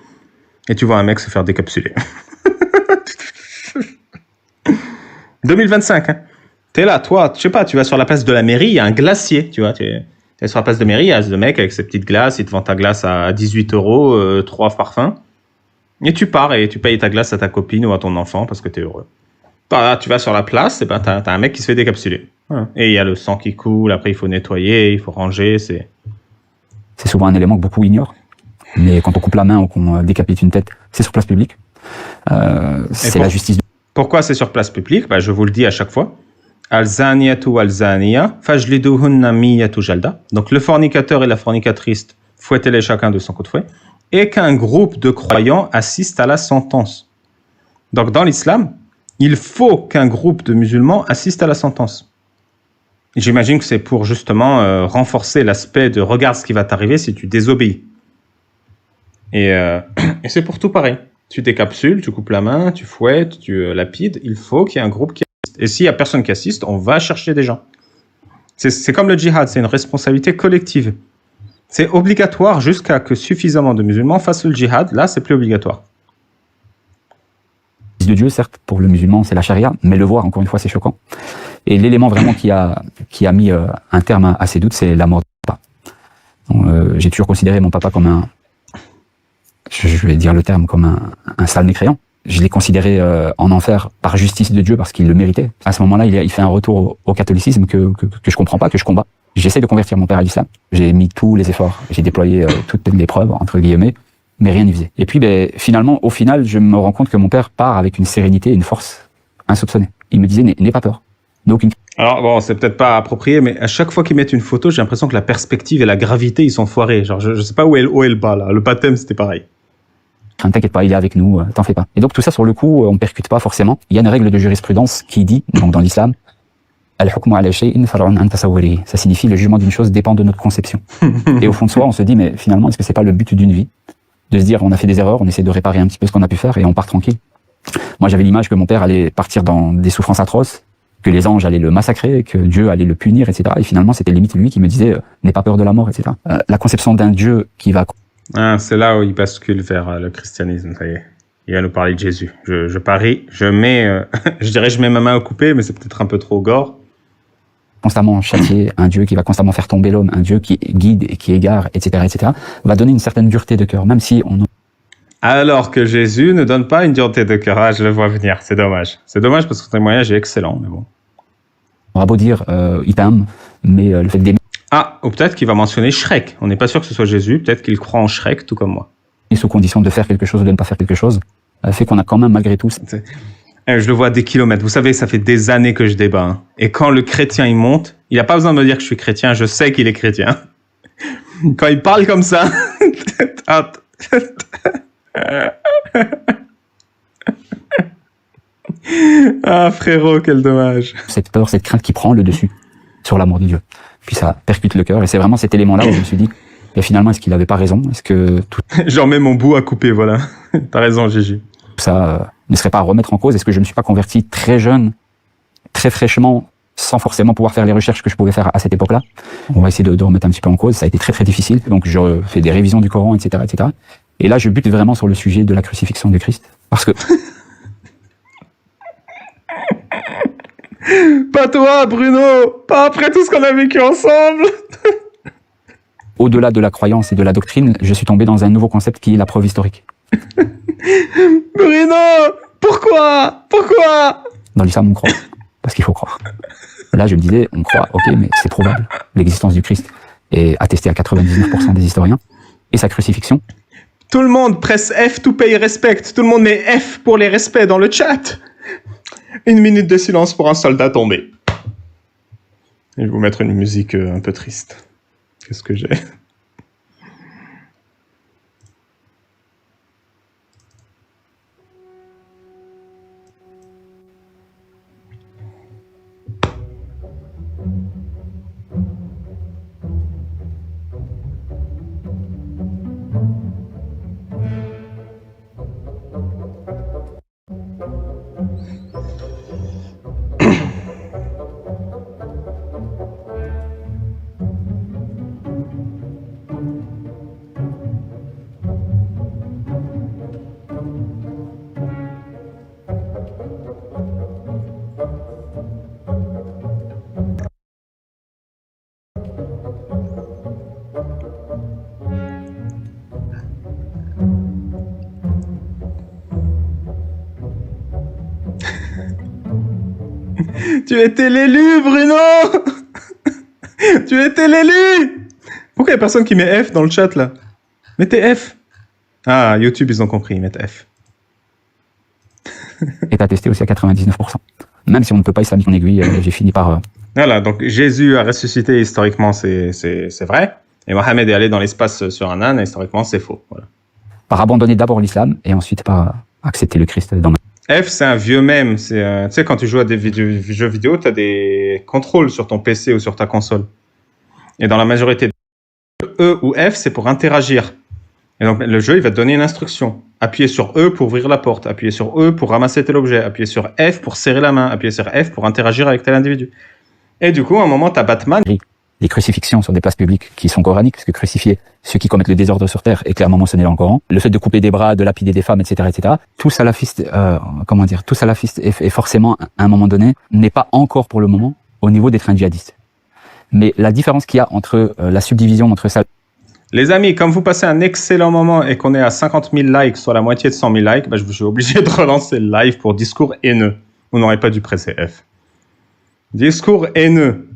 et tu vois un mec se faire décapsuler. 2025, hein. T'es là, toi, je sais pas, tu vas sur la place de la mairie, il y a un glacier, tu vois, t'es sur la place de mairie, il y a ce mec avec ses petites glaces, il te vend ta glace à 18 €, 3 parfums, et tu pars et tu payes ta glace à ta copine ou à ton enfant parce que t'es heureux. Là, tu vas sur la place, et ben t'as un mec qui se fait décapsuler. Voilà. Et il y a le sang qui coule, après il faut nettoyer, il faut ranger, c'est souvent un élément que beaucoup ignorent, mais quand on coupe la main ou qu'on décapite une tête, c'est sur place publique. C'est la justice. Pourquoi c'est sur place publique? Je vous le dis à chaque fois. Al-zaniyatu wal-zaniya fajliduhunna miyatu jalda. Donc le fornicateur et la fornicatrice, fouettez-les chacun de son coup de fouet, et qu'un groupe de croyants assiste à la sentence. Donc dans l'islam, il faut qu'un groupe de musulmans assiste à la sentence. J'imagine que c'est pour justement renforcer l'aspect de regarde ce qui va t'arriver si tu désobéis. Et c'est pour tout pareil. Tu décapsules, tu coupes la main, tu fouettes, tu lapides. Il faut qu'il y ait un groupe qui assiste. Et s'il n'y a personne qui assiste, on va chercher des gens. C'est comme le djihad, c'est une responsabilité collective. C'est obligatoire jusqu'à que suffisamment de musulmans fassent le djihad. Là, c'est plus obligatoire. De Dieu, certes, pour le musulman, c'est la charia, mais le voir, encore une fois, c'est choquant. Et l'élément vraiment qui a mis un terme à ces doutes, c'est la mort de mon papa. J'ai toujours considéré mon papa comme je vais dire le terme, comme un sale mécréant. Je l'ai considéré en enfer par justice de Dieu parce qu'il le méritait. À ce moment-là, il fait un retour au catholicisme que je comprends pas, que je combats. J'essaie de convertir mon père à l'islam. J'ai mis tous les efforts, j'ai déployé toutes les preuves, entre guillemets, mais rien n'y faisait. Et puis, finalement, au final, je me rends compte que mon père part avec une sérénité et une force insoupçonnée. Il me disait, n'aie pas peur. Donc, Alors bon, c'est peut-être pas approprié, mais à chaque fois qu'ils mettent une photo, j'ai l'impression que la perspective et la gravité, ils sont foirés. Genre, je sais pas où est le haut et le bas, là. Le baptême, c'était pareil. t'inquiète pas, il est avec nous, t'en fais pas. Et donc tout ça, sur le coup, on percute pas forcément. Il y a une règle de jurisprudence qui dit, donc dans l'islam, Al-hukmu ala shay'in far'un an tasawwurihi. Ça signifie le jugement d'une chose dépend de notre conception. Et au fond de soi, on se dit, mais finalement, est-ce que c'est pas le but d'une vie? De se dire, on a fait des erreurs, on essaie de réparer un petit peu ce qu'on a pu faire et on part tranquille. Moi, j'avais l'image que mon père allait partir dans des souffrances atroces, que les anges allaient le massacrer, que Dieu allait le punir, etc. Et finalement, c'était limite lui qui me disait, n'aie pas peur de la mort, etc. La conception d'un Dieu qui va... Ah, c'est là où il bascule vers le christianisme, ça y est. Il va nous parler de Jésus. Je parie, je mets, je mets ma main au coupé, mais c'est peut-être un peu trop gore. Constamment châtier, un Dieu qui va constamment faire tomber l'homme, un Dieu qui guide et qui égare, etc., etc., va donner une certaine dureté de cœur, même si on... Alors que Jésus ne donne pas une dureté de cœur. Ah, je le vois venir, c'est dommage. C'est dommage parce que ton témoignage est excellent, mais bon. On aura beau dire, il t'aime, mais le fait d'aimer... Ah, ou peut-être qu'il va mentionner Shrek. On n'est pas sûr que ce soit Jésus, peut-être qu'il croit en Shrek, tout comme moi. Et sous condition de faire quelque chose ou de ne pas faire quelque chose, fait qu'on a quand même malgré tout... Je le vois à des kilomètres. Vous savez, ça fait des années que je débat. Hein. Et quand le chrétien, il monte, il n'a pas besoin de me dire que je suis chrétien, je sais qu'il est chrétien. Quand il parle comme ça... Ah, frérot, quel dommage. Cette peur, cette crainte qui prend le dessus sur l'amour de Dieu. Puis ça percute le cœur. Et c'est vraiment cet élément-là où je me suis dit, et finalement, est-ce qu'il n'avait pas raison? Est-ce que tout... J'en mets mon bout à couper, voilà. T'as raison, Gigi. Ça ne serait pas à remettre en cause? Est-ce que je me suis pas converti très jeune, très fraîchement, sans forcément pouvoir faire les recherches que je pouvais faire à cette époque-là? On va essayer de remettre un petit peu en cause. Ça a été très très difficile. Donc je fais des révisions du Coran, etc., etc. Et là, je bute vraiment sur le sujet de la crucifixion de Christ. Parce que... Pas toi, Bruno! Pas après tout ce qu'on a vécu ensemble! Au-delà de la croyance et de la doctrine, je suis tombé dans un nouveau concept qui est la preuve historique. Bruno! Pourquoi? Pourquoi? Dans l'islam, on croit. Parce qu'il faut croire. Là, je me disais, on croit, ok, mais c'est probable. L'existence du Christ est attestée à 99% des historiens. Et sa crucifixion. Tout le monde presse F to pay respect. Tout le monde met F pour les respects dans le chat. 1 minute de silence pour un soldat tombé. Je vais vous mettre une musique un peu triste. Qu'est-ce que j'ai? Tu étais l'élu, Bruno. Tu étais l'élu. Pourquoi il n'y a personne qui met F dans le chat, là? Mettez F. Ah, YouTube, ils ont compris, ils mettent F. Est attesté aussi à 99%. Même si on ne peut pas islamique en aiguille, j'ai fini par... Voilà, donc Jésus a ressuscité, historiquement, c'est vrai. Et Mohamed est allé dans l'espace sur un âne, historiquement, c'est faux. Voilà. Par abandonner d'abord l'islam, et ensuite par accepter le Christ dans ma... F, c'est un vieux mème. Tu sais, quand tu joues à des jeux vidéo, tu as des contrôles sur ton PC ou sur ta console. Et dans la majorité de E ou F, c'est pour interagir. Et donc, le jeu, il va te donner une instruction. Appuyez sur E pour ouvrir la porte. Appuyez sur E pour ramasser tel objet. Appuyez sur F pour serrer la main. Appuyez sur F pour interagir avec tel individu. Et du coup, à un moment, tu as Batman. Les crucifixions sur des places publiques qui sont coraniques, parce que crucifier ceux qui commettent le désordre sur terre est clairement mentionné dans le Coran. Le fait de couper des bras, de lapider des femmes, etc., etc. Tout salafiste, tout salafiste est forcément, à un moment donné, n'est pas encore pour le moment au niveau des trains djihadistes. Mais la différence qu'il y a entre la subdivision entre ça... Les amis, comme vous passez un excellent moment et qu'on est à 50 000 likes, soit la moitié de 100 000 likes, je suis obligé de relancer le live pour discours haineux. Vous n'aurez pas dû presser F. Discours haineux.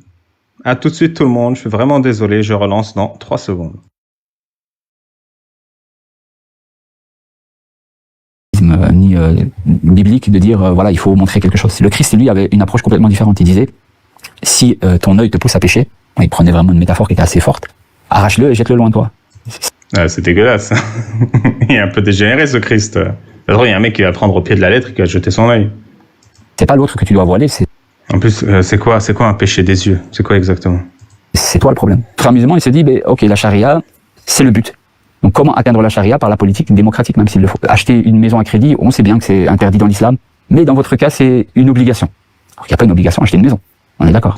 À tout de suite tout le monde, je suis vraiment désolé, je relance dans 3 secondes. dogmatisme ni biblique de dire voilà, il faut montrer quelque chose. Le Christ, lui, avait une approche complètement différente. Il disait si ton œil te pousse à pécher, il prenait vraiment une métaphore qui était assez forte, arrache-le et jette-le loin de toi. C'est dégueulasse. Il est un peu dégénéré ce Christ. Il y a un mec qui va prendre au pied de la lettre et qui va jeter son œil. C'est pas l'autre que tu dois voiler, c'est... En plus, c'est quoi un péché des yeux? C'est quoi exactement? C'est toi le problème. Le frère musulman, il se dit, ok, la charia, c'est le but. Donc comment atteindre la charia? Par la politique démocratique, même s'il le faut. Acheter une maison à crédit, on sait bien que c'est interdit dans l'islam, mais dans votre cas, c'est une obligation. Alors, il n'y a pas une obligation à acheter une maison. On est d'accord.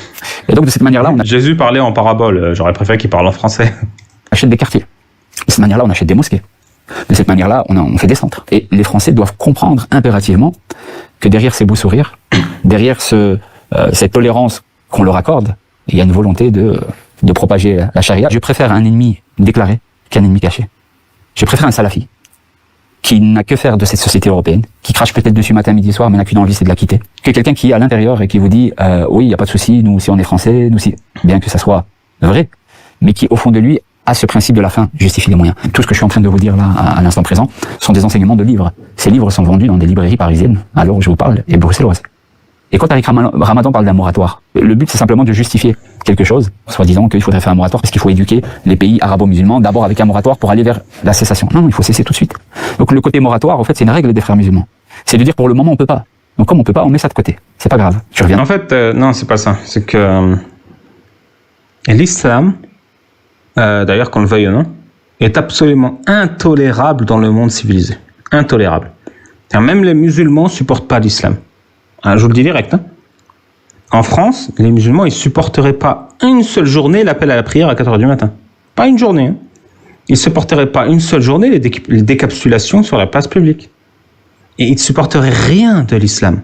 Et donc de cette manière-là, Jésus parlait en parabole. J'aurais préféré qu'il parle en français. On achète des quartiers. De cette manière-là, on achète des mosquées. De cette manière-là, on fait des centres. Et les Français doivent comprendre impérativement que derrière ces beaux sourires, derrière cette tolérance qu'on leur accorde, il y a une volonté de propager la charia. Je préfère un ennemi déclaré qu'un ennemi caché. Je préfère un salafi qui n'a que faire de cette société européenne, qui crache peut-être dessus matin, midi, soir, mais n'a qu'une envie, c'est de la quitter. Que quelqu'un qui est à l'intérieur et qui vous dit oui, il n'y a pas de souci, nous aussi on est français, nous aussi, bien que ça soit vrai, mais qui au fond de lui a ce principe de la fin justifie les moyens. Tout ce que je suis en train de vous dire là, à l'instant présent, sont des enseignements de livres. Ces livres sont vendus dans des librairies parisiennes, à l'heure où je vous parle, et bruxelloises. Et quand Tariq Ramadan parle d'un moratoire, le but c'est simplement de justifier quelque chose, soit disant qu'il faudrait faire un moratoire parce qu'il faut éduquer les pays arabo-musulmans d'abord avec un moratoire pour aller vers la cessation. Non, il faut cesser tout de suite. Donc le côté moratoire, en fait, c'est une règle des frères musulmans. C'est de dire pour le moment on peut pas. Donc comme on peut pas, on met ça de côté. C'est pas grave. Tu reviens. En fait, non, c'est pas ça. C'est que l'islam, d'ailleurs qu'on le veuille ou non, est absolument intolérable dans le monde civilisé. Intolérable. Même les musulmans supportent pas l'islam. Je vous le dis direct. En France, les musulmans, ils supporteraient pas une seule journée l'appel à la prière à 4h du matin. Pas une journée. Ils supporteraient pas une seule journée les décapsulations sur la place publique. Et ils ne supporteraient rien de l'islam.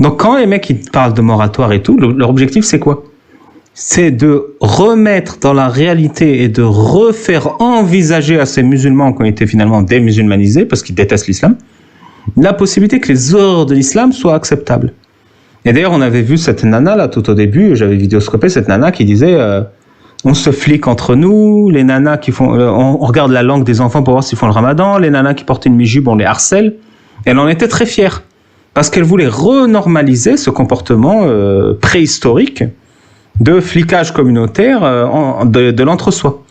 Donc quand les mecs ils parlent de moratoire et tout, leur objectif c'est quoi? C'est de remettre dans la réalité et de refaire envisager à ces musulmans qui ont été finalement démusulmanisés parce qu'ils détestent l'islam, la possibilité que les ordres de l'islam soient acceptables. Et d'ailleurs, on avait vu cette nana là tout au début, j'avais vidéoscopé cette nana qui disait on se flique entre nous, les nanas qui font on regarde la langue des enfants pour voir s'ils font le ramadan, les nanas qui portent une mi-jupe, on les harcèle. Elle en était très fière parce qu'elle voulait renormaliser ce comportement préhistorique de flicage communautaire de l'entre-soi.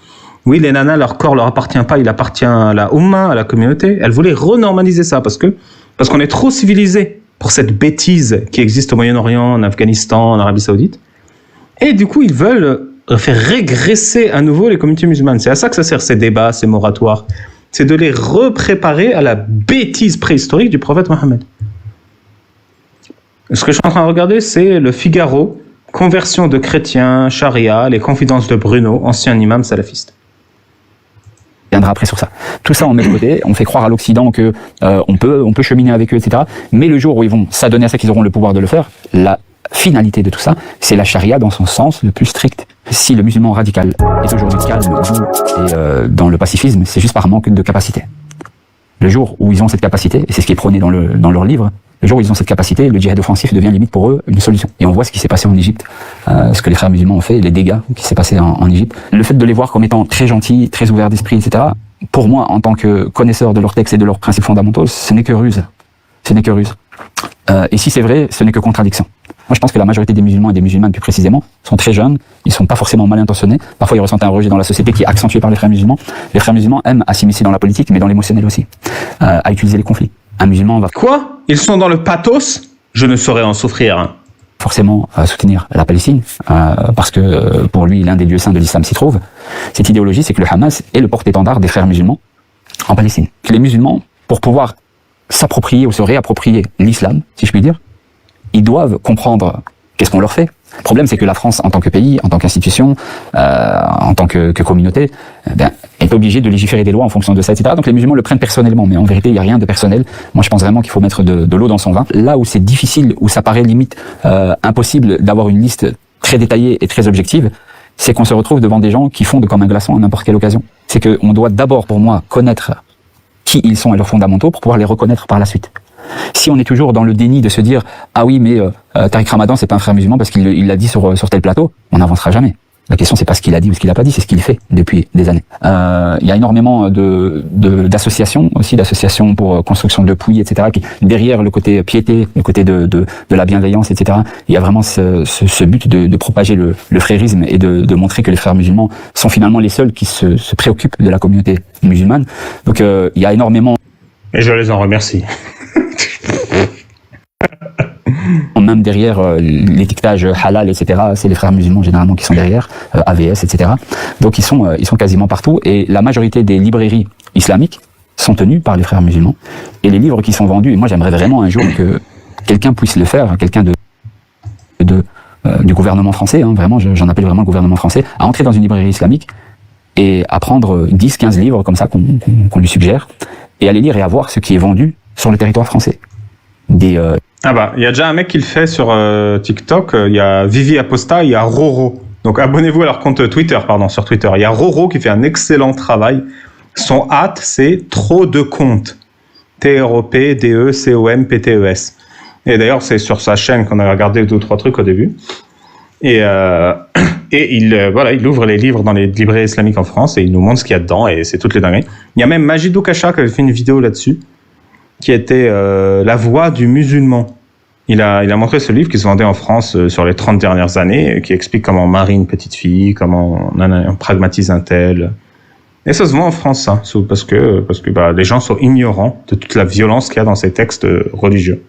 Oui, les nanas, leur corps leur appartient pas, il appartient à la Oumma, à la communauté. Elle voulait renormaliser ça parce qu'on est trop civilisé pour cette bêtise qui existe au Moyen-Orient, en Afghanistan, en Arabie Saoudite. Et du coup, ils veulent faire régresser à nouveau les communautés musulmanes. C'est à ça que ça sert, ces débats, ces moratoires. C'est de les repréparer à la bêtise préhistorique du prophète Mohammed. Ce que je suis en train de regarder, c'est le Figaro, conversion de chrétiens, charia, les confidences de Bruno, ancien imam salafiste. Viendra après sur ça. Tout ça on met de côté, on fait croire à l'Occident que on peut cheminer avec eux, etc. Mais le jour où ils vont s'adonner à ça, qu'ils auront le pouvoir de le faire, la finalité de tout ça, c'est la charia dans son sens le plus strict. Si le musulman radical est aujourd'hui calme, doux et dans le pacifisme, c'est juste par manque de capacité. Le jour où ils ont cette capacité, et c'est ce qui est prôné dans leur livre, le jour où ils ont cette capacité, le djihad offensif devient limite pour eux une solution. Et on voit ce qui s'est passé en Égypte, ce que les frères musulmans ont fait, les dégâts qui s'est passé en Égypte. Le fait de les voir comme étant très gentils, très ouverts d'esprit, etc., pour moi, en tant que connaisseur de leurs textes et de leurs principes fondamentaux, ce n'est que ruse. Ce n'est que ruse. Et si c'est vrai, ce n'est que contradiction. Moi, je pense que la majorité des musulmans et des musulmanes, plus précisément, sont très jeunes, ils sont pas forcément mal intentionnés. Parfois, ils ressentent un rejet dans la société qui est accentué par les frères musulmans. Les frères musulmans aiment à s'immiscer dans la politique, mais dans l'émotionnel aussi, à utiliser les conflits. Un musulman va... Quoi? Ils sont dans le pathos? Je ne saurais en souffrir. Forcément soutenir la Palestine, parce que pour lui, l'un des dieux saints de l'islam s'y trouve. Cette idéologie, c'est que le Hamas est le porte-étendard des frères musulmans en Palestine. Les musulmans, pour pouvoir s'approprier ou se réapproprier l'islam, si je puis dire, ils doivent comprendre qu'est-ce qu'on leur fait. Le problème, c'est que la France, en tant que pays, en tant qu'institution, en tant que communauté, est obligée de légiférer des lois en fonction de ça, etc. Donc les musulmans le prennent personnellement, mais en vérité, il n'y a rien de personnel. Moi, je pense vraiment qu'il faut mettre de l'eau dans son vin. Là où c'est difficile, où ça paraît limite impossible d'avoir une liste très détaillée et très objective, c'est qu'on se retrouve devant des gens qui fondent comme un glaçon à n'importe quelle occasion. C'est qu'on doit d'abord, pour moi, connaître qui ils sont et leurs fondamentaux pour pouvoir les reconnaître par la suite. Si on est toujours dans le déni de se dire ah oui mais Tariq Ramadan c'est pas un frère musulman parce qu'il l'a dit sur tel plateau, on n'avancera jamais. La question, c'est pas ce qu'il a dit ou ce qu'il a pas dit, c'est ce qu'il fait depuis des années. Il y a énormément d'associations aussi, d'associations pour construction de puits, etc. Qui, derrière le côté piété, le côté de la bienveillance, etc. Il y a vraiment ce but de propager le frérisme et de montrer que les frères musulmans sont finalement les seuls qui se préoccupent de la communauté musulmane. Donc il y a énormément. Et je les en remercie. Même derrière l'étiquetage halal, etc., c'est les frères musulmans généralement qui sont derrière, AVS, etc. Donc ils sont quasiment partout, et la majorité des librairies islamiques sont tenues par les frères musulmans. Et les livres qui sont vendus, et moi j'aimerais vraiment un jour que quelqu'un puisse le faire, quelqu'un du gouvernement français, hein, vraiment, j'en appelle vraiment le gouvernement français, à entrer dans une librairie islamique et à prendre 10-15 livres comme ça qu'on lui suggère, et à les lire et à voir ce qui est vendu sur le territoire français. Ah bah, il y a déjà un mec qui le fait sur TikTok, il y a Vivi Aposta, il y a Roro. Donc abonnez-vous à leur compte Twitter, sur Twitter. Il y a Roro qui fait un excellent travail. Son hâte, c'est trop de comptes. TROPDECOMPTES. Et d'ailleurs, c'est sur sa chaîne qu'on a regardé 2 ou 3 trucs au début. Et il ouvre les livres dans les librairies islamiques en France et il nous montre ce qu'il y a dedans, et c'est toutes les dingueries. Il y a même Majidou Kacha qui avait fait une vidéo là-dessus, qui était la voix du musulman. Il a montré ce livre qui se vendait en France sur les 30 dernières années, qui explique comment on marie une petite fille, comment on pragmatise un tel. Et ça se vend en France, ça, parce que les gens sont ignorants de toute la violence qu'il y a dans ces textes religieux.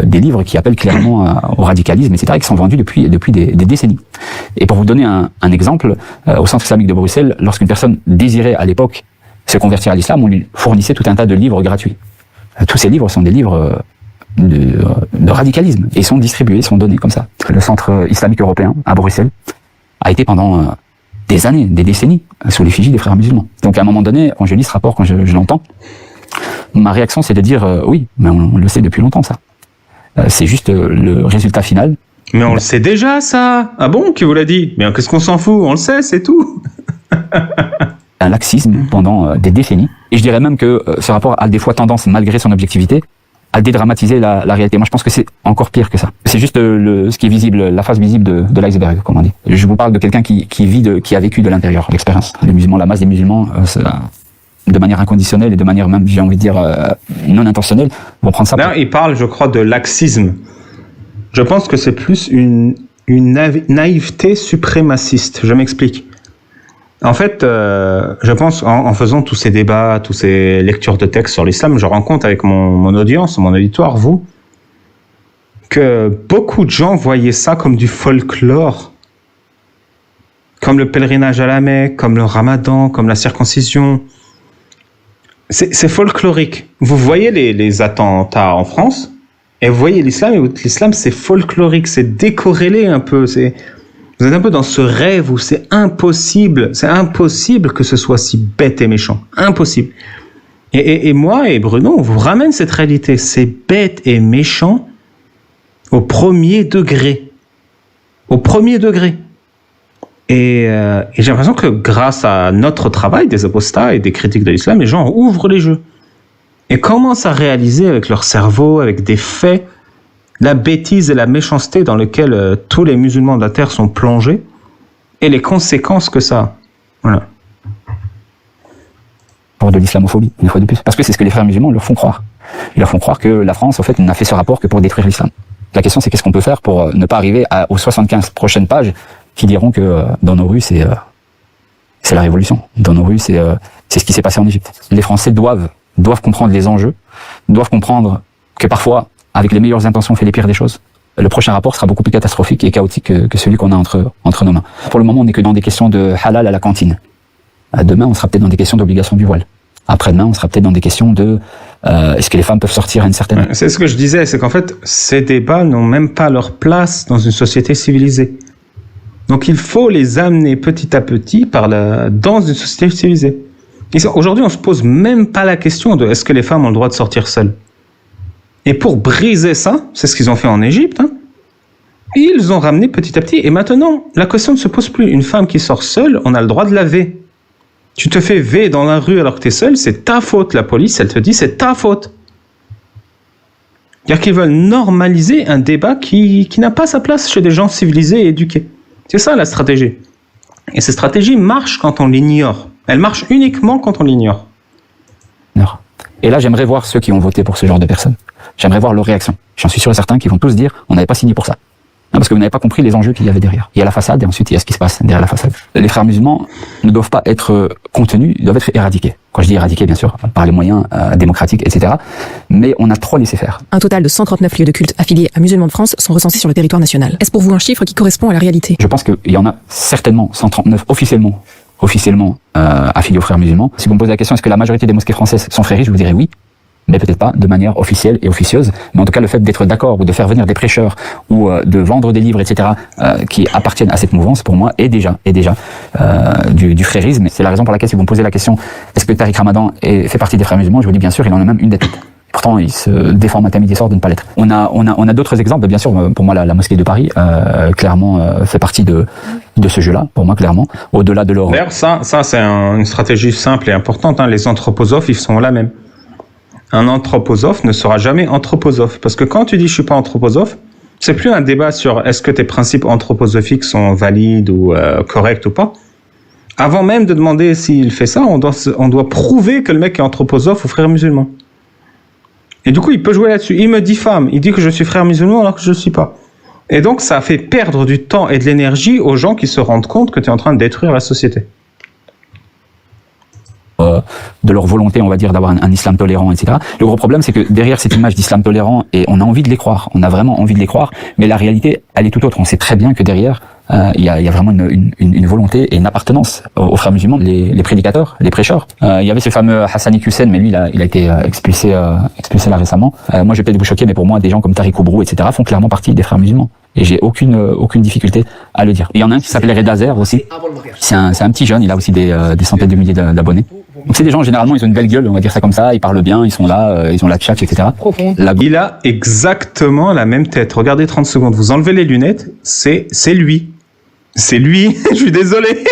Des livres qui appellent clairement au radicalisme, etc., qui sont vendus depuis des décennies. Et pour vous donner un exemple, au Centre islamique de Bruxelles, lorsqu'une personne désirait à l'époque se convertir à l'islam, on lui fournissait tout un tas de livres gratuits. Tous ces livres sont des livres de radicalisme, et ils sont distribués, ils sont donnés comme ça. Le Centre islamique européen à Bruxelles a été pendant des années, des décennies, sous l'effigie des frères musulmans. Donc à un moment donné, quand je lis ce rapport, quand je l'entends, ma réaction c'est de dire oui, mais on le sait depuis longtemps, ça. C'est juste le résultat final. Mais on le sait déjà, ça. Ah bon, qui vous l'a dit? Mais qu'est-ce qu'on s'en fout? On le sait, c'est tout. Un laxisme pendant des décennies. Et je dirais même que ce rapport a des fois tendance, malgré son objectivité, à dédramatiser la réalité. Moi, je pense que c'est encore pire que ça. C'est juste ce qui est visible, la face visible de l'iceberg, comme on dit. Je vous parle de quelqu'un qui a vécu de l'intérieur, l'expérience. Les musulmans, la masse des musulmans, de manière inconditionnelle et de manière même, j'ai envie de dire, non intentionnelle, vont prendre ça. Là, il parle, je crois, de laxisme. Je pense que c'est plus une naïveté suprémaciste. Je m'explique. En fait, je pense, en faisant tous ces débats, toutes ces lectures de textes sur l'islam, je rends compte avec mon audience, mon auditoire, vous, que beaucoup de gens voyaient ça comme du folklore, comme le pèlerinage à la Mecque, comme le ramadan, comme la circoncision. C'est folklorique. Vous voyez les attentats en France, et vous voyez l'islam, et l'islam c'est folklorique, c'est décorrélé un peu, vous êtes un peu dans ce rêve où c'est impossible que ce soit si bête et méchant. Impossible. Et moi et Bruno, on vous ramène cette réalité. C'est bête et méchant au premier degré. Au premier degré. Et j'ai l'impression que grâce à notre travail des apostats et des critiques de l'islam, les gens ouvrent les jeux. Et commencent à réaliser avec leur cerveau, avec des faits, la bêtise et la méchanceté dans lesquelles tous les musulmans de la terre sont plongés, et les conséquences que ça a. Voilà. Pour de l'islamophobie, une fois de plus. Parce que c'est ce que les frères musulmans leur font croire. Ils leur font croire que la France, en fait, n'a fait ce rapport que pour détruire l'islam. La question, c'est qu'est-ce qu'on peut faire pour ne pas arriver aux 75 prochaines pages qui diront que dans nos rues, c'est la révolution. Dans nos rues, c'est ce qui s'est passé en Égypte. Les Français doivent comprendre les enjeux, doivent comprendre que parfois, avec les meilleures intentions, on fait les pires des choses. Le prochain rapport sera beaucoup plus catastrophique et chaotique que celui qu'on a entre nos mains. Pour le moment, on n'est que dans des questions de halal à la cantine. Demain, on sera peut-être dans des questions d'obligation du voile. Après-demain, on sera peut-être dans des questions de est-ce que les femmes peuvent sortir à une certaine... C'est ce que je disais, c'est qu'en fait, ces débats n'ont même pas leur place dans une société civilisée. Donc il faut les amener petit à petit dans une société civilisée. Aujourd'hui, on se pose même pas la question de est-ce que les femmes ont le droit de sortir seules. Et pour briser ça, c'est ce qu'ils ont fait en Égypte, ils ont ramené petit à petit. Et maintenant, la question ne se pose plus. Une femme qui sort seule, on a le droit de la V. Tu te fais V dans la rue alors que tu es seule, c'est ta faute. La police, elle te dit, c'est ta faute. C'est-à-dire qu'ils veulent normaliser un débat qui n'a pas sa place chez des gens civilisés et éduqués. C'est ça la stratégie. Et ces stratégies marchent quand on l'ignore. Elles marchent uniquement quand on l'ignore. Et là, j'aimerais voir ceux qui ont voté pour ce genre de personnes. J'aimerais voir leur réaction. J'en suis sûr et certain qu'ils vont tous dire on n'avait pas signé pour ça. Non, parce que vous n'avez pas compris les enjeux qu'il y avait derrière. Il y a la façade et ensuite il y a ce qui se passe derrière la façade. Les frères musulmans ne doivent pas être contenus, ils doivent être éradiqués. Quand je dis éradiqués, bien sûr, par les moyens démocratiques, etc. Mais on a trop laissé faire. Un total de 139 lieux de culte affiliés à Musulmans de France sont recensés sur le territoire national. Est-ce pour vous un chiffre qui correspond à la réalité? Je pense qu'il y en a certainement 139 officiellement affiliés aux frères musulmans. Si vous me posez la question, est-ce que la majorité des mosquées françaises sont fréristes, je vous dirais oui. Mais peut-être pas de manière officielle et officieuse. Mais en tout cas, le fait d'être d'accord ou de faire venir des prêcheurs ou de vendre des livres, etc., qui appartiennent à cette mouvance, pour moi, est déjà du frérisme. C'est la raison pour laquelle, si vous me posez la question, est-ce que Tariq Ramadan fait partie des frères musulmans, je vous dis bien sûr, il en a même une des têtes. Pourtant, il se défend matin midi soir de ne pas l'être. On a d'autres exemples, bien sûr. Pour moi, la mosquée de Paris, clairement, fait partie de ce jeu-là. Pour moi, clairement, au-delà de leur. D'ailleurs, ça c'est une stratégie simple et importante. Hein. Les anthroposophes, ils sont là même. Un anthroposophe ne sera jamais anthroposophe. Parce que quand tu dis je suis pas anthroposophe, c'est plus un débat sur est-ce que tes principes anthroposophiques sont valides ou corrects ou pas. Avant même de demander s'il fait ça, on doit prouver que le mec est anthroposophe ou frère musulman. Et du coup, il peut jouer là-dessus. Il me diffame. Il dit que je suis frère musulman alors que je ne le suis pas. Et donc, ça fait perdre du temps et de l'énergie aux gens qui se rendent compte que tu es en train de détruire la société. De leur volonté, on va dire, d'avoir un islam tolérant, etc. Le gros problème, c'est que derrière cette image d'islam tolérant, et on a envie de les croire, on a vraiment envie de les croire, mais la réalité, elle est tout autre. On sait très bien que derrière, il y a vraiment une volonté et une appartenance aux frères musulmans, les prédicateurs, les prêcheurs. Il y avait ce fameux Hassani Hussein, mais lui, il a été expulsé là récemment. Moi, je vais peut-être vous choquer, mais pour moi, des gens comme Tariq Oubrou, etc., font clairement partie des frères musulmans. Et j'ai aucune difficulté à le dire. Il y en a un qui s'appelait Reda Zer aussi. C'est un petit jeune, il a aussi des centaines de milliers d'abonnés. Donc c'est des gens, généralement, ils ont une belle gueule, on va dire ça comme ça, ils parlent bien, ils sont là, ils ont la tchatch, etc. Il a exactement la même tête. Regardez 30 secondes, vous enlevez les lunettes, c'est lui. C'est lui, je suis désolé.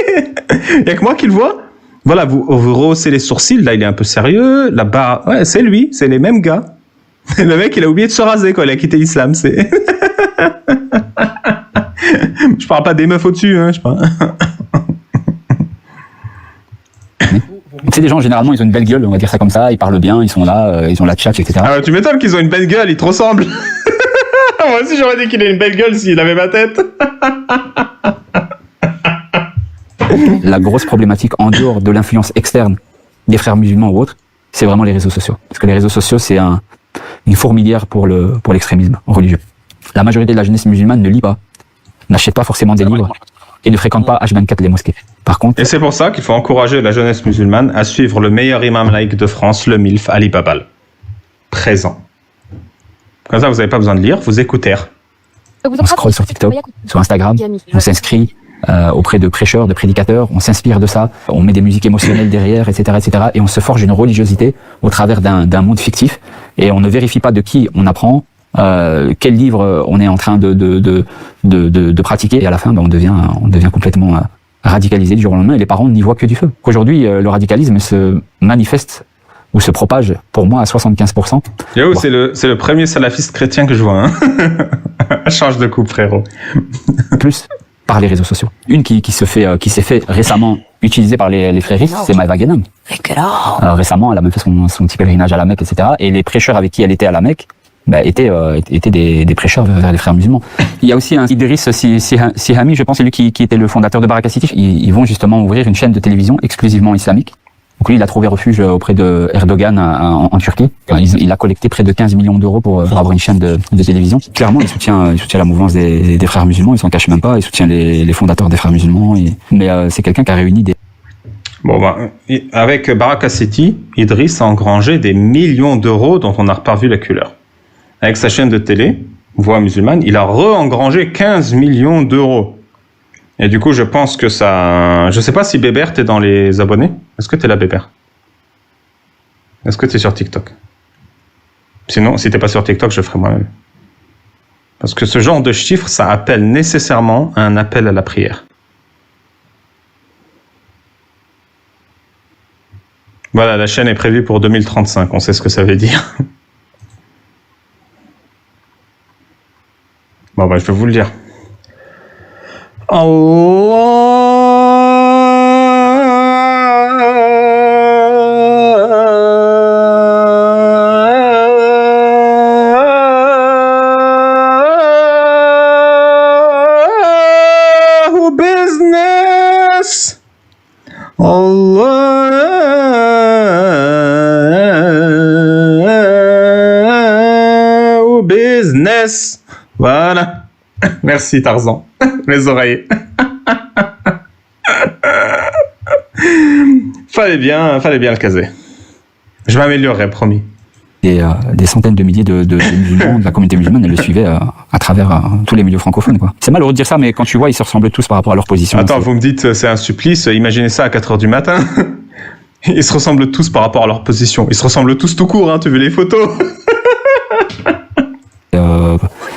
Il n'y a que moi qui le vois. Voilà, vous rehaussez les sourcils, là il est un peu sérieux, là-bas, ouais, c'est lui, c'est les mêmes gars. Le mec, il a oublié de se raser, quoi, il a quitté l'islam, c'est... Je parle pas des meufs au-dessus, hein, je parle... C'est des gens, généralement, ils ont une belle gueule, on va dire ça comme ça, ils parlent bien, ils sont là, ils ont la tchatch, etc. Ah, tu m'étonnes qu'ils ont une belle gueule, ils te ressemblent. Moi aussi, j'aurais dit qu'il a une belle gueule s'il avait ma tête. La grosse problématique, en dehors de l'influence externe des frères musulmans ou autres, c'est vraiment les réseaux sociaux. Parce que les réseaux sociaux, c'est une fourmilière pour l'extrémisme religieux. La majorité de la jeunesse musulmane ne lit pas, n'achète pas forcément des livres et ne fréquente pas H24 les mosquées. Par contre, et c'est pour ça qu'il faut encourager la jeunesse musulmane à suivre le meilleur imam laïque de France, le MILF Ali Babal. Présent. Comme ça, vous n'avez pas besoin de lire, vous écoutez. on scrolle sur TikTok, sur Instagram, on s'inscrit auprès de prêcheurs, de prédicateurs, on s'inspire de ça, on met des musiques émotionnelles derrière, etc., et on se forge une religiosité au travers d'un monde fictif, et on ne vérifie pas de qui on apprend, quel livre on est en train de pratiquer, et à la fin, on devient complètement radicalisé du jour au lendemain, et les parents n'y voient que du feu. Aujourd'hui, le radicalisme se manifeste ou se propage, pour moi, à 75%. Yo, c'est le premier salafiste chrétien que je vois. Hein. Change de coupe, frérot. Plus par les réseaux sociaux. Une qui s'est fait récemment utilisée par les fréristes, c'est Maëva Guénam. Récemment, elle a même fait son petit pèlerinage à la Mecque, etc. Et les prêcheurs avec qui elle était à la Mecque étaient des prêcheurs vers les frères musulmans. Il y a aussi un Idriss Sihami, je pense, c'est lui qui était le fondateur de Baraka City. Ils vont justement ouvrir une chaîne de télévision exclusivement islamique. Donc lui, il a trouvé refuge auprès de Erdogan en Turquie. Il a collecté près de 15 millions d'euros pour avoir une chaîne de télévision. Clairement, il soutient la mouvance des frères musulmans, il s'en cache même pas, il soutient les fondateurs des frères musulmans. Mais c'est quelqu'un qui a réuni des... Bon, avec Baraka City, Idriss a engrangé des millions d'euros dont on n'a pas vu la couleur. Avec sa chaîne de télé, Voix musulmane, il a re-engrangé 15 millions d'euros. Et du coup, je pense que ça... Je sais pas si Bébert, t'es dans les abonnés. Est-ce que t'es là, Bébert? Est-ce que t'es sur TikTok? Sinon, si t'es pas sur TikTok, je ferai moi-même. Parce que ce genre de chiffres, ça appelle nécessairement un appel à la prière. Voilà, la chaîne est prévue pour 2035. On sait ce que ça veut dire. Bon, je vais vous le dire. Allahu business. Allahu business. Voilà. Merci Tarzan. Mes oreilles. Fallait bien le caser. Je m'améliorerai, promis. Et des centaines de milliers de musulmans de la communauté musulmane, elle le suivait à travers tous les milieux francophones, quoi. C'est malheureux de dire ça, mais quand tu vois, ils se ressemblent tous par rapport à leur position. Attends, vous me dites c'est un supplice, imaginez ça à 4h du matin. Ils se ressemblent tous par rapport à leur position. Ils se ressemblent tous tout court, hein, tu veux les photos.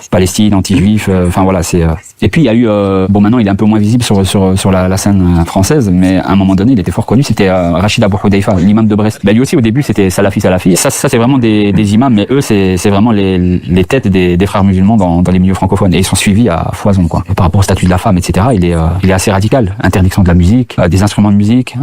Palestine, anti-juif, enfin voilà, c'est... Et puis il y a eu... bon, maintenant il est un peu moins visible sur la scène française, mais à un moment donné, il était fort connu, c'était Rachid Abou Houdeifa, l'imam de Brest. Ben, lui aussi, au début, c'était Salafi. Ça c'est vraiment des imams, mais eux, c'est vraiment les têtes des frères musulmans dans les milieux francophones. Et ils sont suivis à foison, quoi. Et par rapport au statut de la femme, etc., il est assez radical. Interdiction de la musique, des instruments de musique...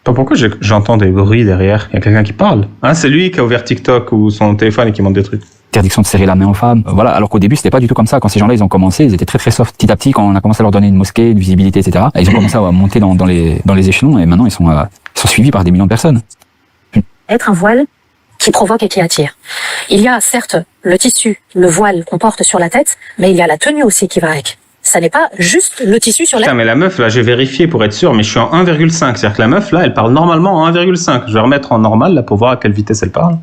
Pourquoi j'entends des bruits derrière? Il y a quelqu'un qui parle. Hein, c'est lui qui a ouvert TikTok ou son téléphone et qui montre des trucs. Interdiction de serrer la main aux femmes. Voilà, alors qu'au début, c'était pas du tout comme ça. Quand ces gens-là, ils ont commencé, ils étaient très très soft. Petit à petit, quand on a commencé à leur donner une mosquée, une visibilité, etc., ils ont commencé à monter dans les échelons et maintenant, ils sont suivis par des millions de personnes. Être un voile qui provoque et qui attire. Il y a certes le tissu, le voile qu'on porte sur la tête, mais il y a la tenue aussi qui va avec. Ça n'est pas juste le tissu sur la... Putain, mais la meuf, là, j'ai vérifié pour être sûr, mais je suis en 1,5. C'est-à-dire que la meuf, là, elle parle normalement en 1,5. Je vais remettre en normal, là, pour voir à quelle vitesse elle parle.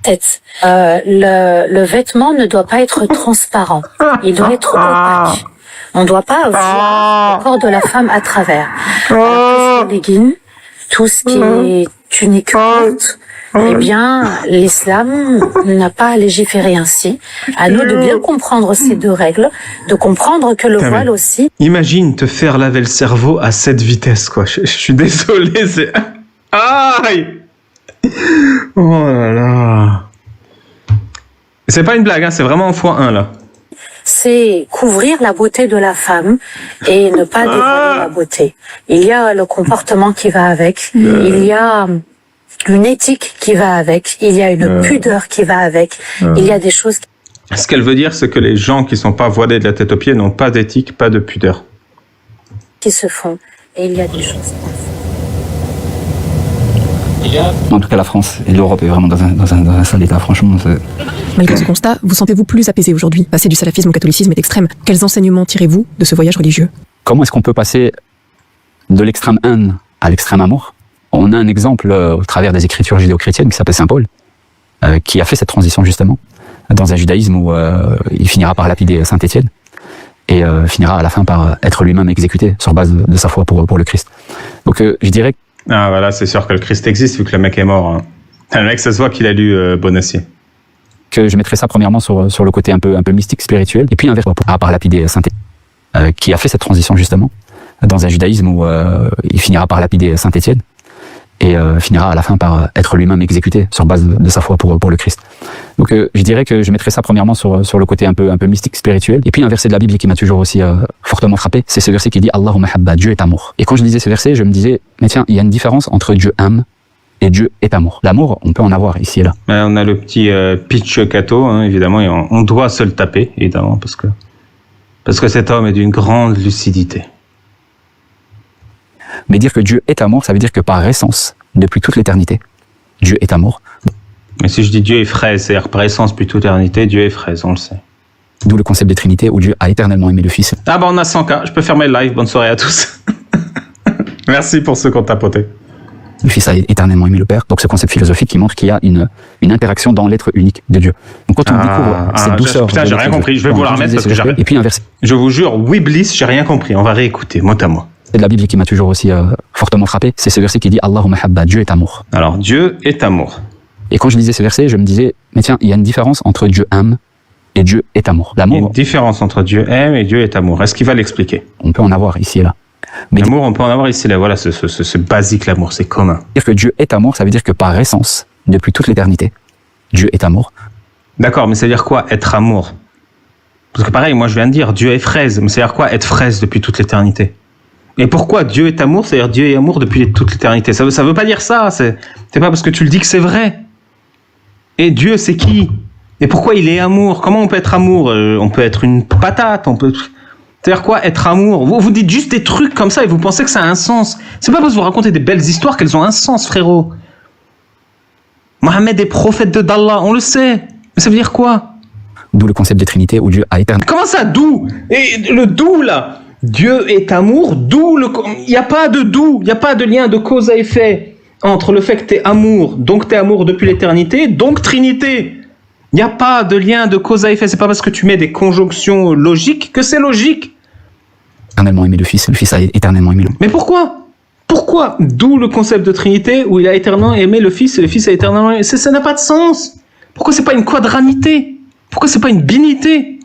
Tête. Le vêtement ne doit pas être transparent. Il doit être opaque. On ne doit pas voir le corps de la femme à travers. Alors, les leggings, tout ce qui est tunique courte, eh bien, l'islam n'a pas à légiférer ainsi. À nous de bien comprendre ces deux règles, de comprendre que le voile aussi... Imagine te faire laver le cerveau à cette vitesse, quoi. Je suis désolé, c'est... Aïe! Oh là là. C'est pas une blague, hein, c'est vraiment en x1, là. C'est couvrir la beauté de la femme et ne pas dévoiler la beauté. Il y a le comportement qui va avec, il y a une éthique qui va avec, il y a une pudeur qui va avec, il y a des choses... Ce qu'elle veut dire, c'est que les gens qui sont pas voilés de la tête aux pieds n'ont pas d'éthique, pas de pudeur. Qui se font, et il y a des choses... En tout cas, la France et l'Europe est vraiment dans un sale état, franchement. Malgré ce constat, vous sentez-vous plus apaisé aujourd'hui? Passer du salafisme au catholicisme est extrême. Quels enseignements tirez-vous de ce voyage religieux? Comment est-ce qu'on peut passer de l'extrême haine à l'extrême amour? On a un exemple au travers des écritures judéo-chrétiennes qui s'appelle Saint Paul, qui a fait cette transition justement, dans un judaïsme où il finira par lapider Saint Étienne et finira à la fin par être lui-même exécuté sur base de sa foi pour le Christ. Donc je dirais... Ah voilà, c'est sûr que le Christ existe vu que le mec est mort. Hein. Le mec, ça se voit qu'il a lu Bonacieux. Que je mettrais ça premièrement sur le côté un peu mystique, spirituel, et puis inverse par lapider Saint Étienne, qui a fait cette transition justement, dans un judaïsme où il finira par lapider Saint Étienne et finira à la fin par être lui-même exécuté sur base de sa foi pour le Christ. Donc je dirais que je mettrais ça premièrement sur le côté un peu mystique, spirituel. Et puis un verset de la Bible qui m'a toujours aussi fortement frappé, c'est ce verset qui dit « Allahumma habba », Dieu est amour. Et quand je lisais ce verset, je me disais « Mais tiens, il y a une différence entre Dieu aime et Dieu est amour ». L'amour, on peut en avoir ici et là. On a le petit pitch Cato, hein, évidemment, et on doit se le taper, évidemment, parce que cet homme est d'une grande lucidité. Mais dire que Dieu est amour, ça veut dire que par essence, depuis toute l'éternité, Dieu est amour. Mais si je dis Dieu est fraise, c'est-à-dire par essence depuis toute l'éternité, Dieu est fraise, on le sait. D'où le concept de Trinité où Dieu a éternellement aimé le Fils. Ah bah on a 100K, je peux fermer le live, bonne soirée à tous. Merci pour ceux qui ont tapoté. Le Fils a éternellement aimé le Père, donc ce concept philosophique qui montre qu'il y a une interaction dans l'être unique de Dieu. Donc quand on découvre cette douceur... Putain, j'ai rien compris, je vais vous la remettre parce que j'ai... Et puis un verset. Je vous jure, oui Bliss, j'ai rien compris, on va réécouter, mot à mot. C'est de la Bible qui m'a toujours aussi fortement frappé, c'est ce verset qui dit « Allahumma habba », Dieu est amour. Alors, Dieu est amour. Et quand je lisais ce verset, je me disais, mais tiens, il y a une différence entre Dieu aime et Dieu est amour. L'amour. Il y a une différence entre Dieu aime et Dieu est amour. Est-ce qu'il va l'expliquer? On peut en avoir ici et là. Mais l'amour, on peut en avoir ici et là. Voilà, ce basique, l'amour, c'est commun. Dire que Dieu est amour, ça veut dire que par essence, depuis toute l'éternité, Dieu est amour. D'accord, mais ça veut dire quoi, être amour? Parce que pareil, moi je viens de dire, Dieu est fraise, mais ça veut dire quoi, être fraise depuis toute l'éternité? Et pourquoi Dieu est amour? C'est-à-dire Dieu est amour depuis toute l'éternité. Ça veut pas dire ça, c'est pas parce que tu le dis que c'est vrai. Et Dieu, c'est qui? Et pourquoi il est amour? Comment on peut être amour? On peut être une patate, on peut... C'est-à-dire quoi, être amour? Vous dites juste des trucs comme ça et vous pensez que ça a un sens. C'est pas parce que vous racontez des belles histoires qu'elles ont un sens, frérot. Mohammed est prophète d'Allah, on le sait. Mais ça veut dire quoi? D'où le concept de Trinité où Dieu a éternellement... Comment ça, d'où? Et le d'où, là? Dieu est amour, d'où le... Il n'y a pas de d'où, il n'y a pas de lien de cause à effet entre le fait que tu es amour, donc tu es amour depuis l'éternité, donc Trinité. Il n'y a pas de lien de cause à effet. C'est pas parce que tu mets des conjonctions logiques que c'est logique. Éternellement aimé le Fils a éternellement aimé le... Mais pourquoi? Pourquoi? D'où le concept de Trinité où il a éternellement aimé le Fils et le Fils a éternellement aimé. Ça n'a pas de sens. Pourquoi c'est pas une quadranité? Pourquoi c'est pas une binité?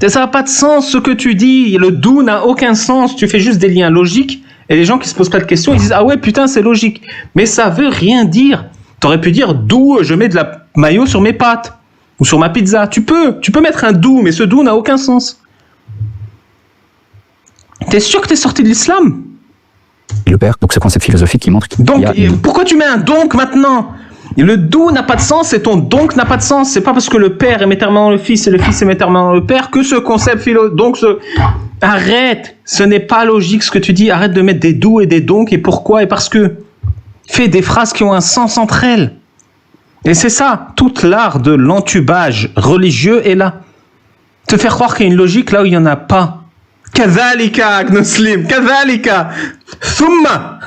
Ça n'a pas de sens ce que tu dis. Le d'où n'a aucun sens. Tu fais juste des liens logiques et les gens qui se posent pas de questions, ils disent ah ouais putain c'est logique. Mais ça veut rien dire. T'aurais pu dire d'où je mets de la mayo sur mes pâtes ou sur ma pizza. Tu peux mettre un d'où, mais ce d'où n'a aucun sens. T'es sûr que t'es sorti de l'islam? Et le Père, donc ce concept philosophique qui montre qu'il donc, y a... pourquoi tu mets un donc maintenant? Et le d'où n'a pas de sens et ton donc n'a pas de sens. C'est pas parce que le Père aime éternellement le Fils et le Fils aime éternellement le Père que ce concept Arrête, ce n'est pas logique ce que tu dis. Arrête de mettre des d'où et des donc et pourquoi et parce que. Fais des phrases qui ont un sens entre elles. Et c'est ça, toute l'art de l'entubage religieux est là. Te faire croire qu'il y a une logique là où il n'y en a pas. Kadhalika, Agnoslim, Kadhalika, Thumma.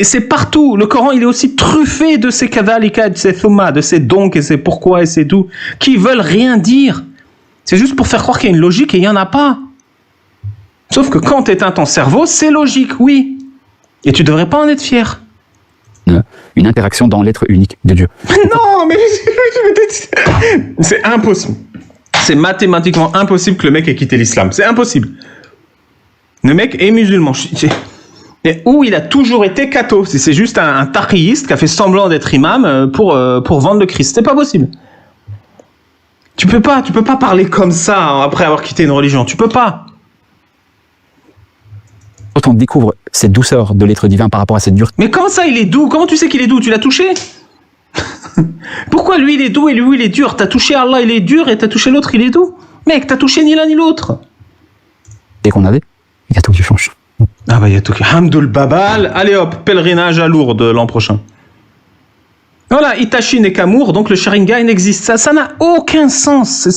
C'est partout. Le Coran, il est aussi truffé de ces Kadhalika, de ces Thumma, de ces donc et ces pourquoi et ces d'où, qui veulent rien dire. C'est juste pour faire croire qu'il y a une logique et il n'y en a pas. Sauf que quand tu éteins ton cerveau, c'est logique, oui. Et tu devrais pas en être fier. Une interaction dans l'être unique de Dieu. Non, mais c'est impossible. C'est mathématiquement impossible que le mec ait quitté l'islam. C'est impossible. Le mec est musulman. Ou il a toujours été catho. C'est juste un taqiyiste qui a fait semblant d'être imam pour vendre le Christ. C'est pas possible. Tu peux pas parler comme ça après avoir quitté une religion. Tu peux pas. Quand on découvre cette douceur de l'être divin par rapport à cette dureté. Mais comment ça, il est doux? Comment tu sais qu'il est doux? Tu l'as touché? Pourquoi lui il est doux et lui il est dur? T'as touché Allah, il est dur, et t'as touché l'autre, il est doux? Mec, t'as touché ni l'un ni l'autre. Dès qu'on avait, il y a tout qui change. Ah bah il y a tout qui... Hamdoul Babal, allez hop, pèlerinage à Lourdes l'an prochain. Voilà, Itachi n'est qu'amour, donc le Sharingan existe. Ça n'a aucun sens.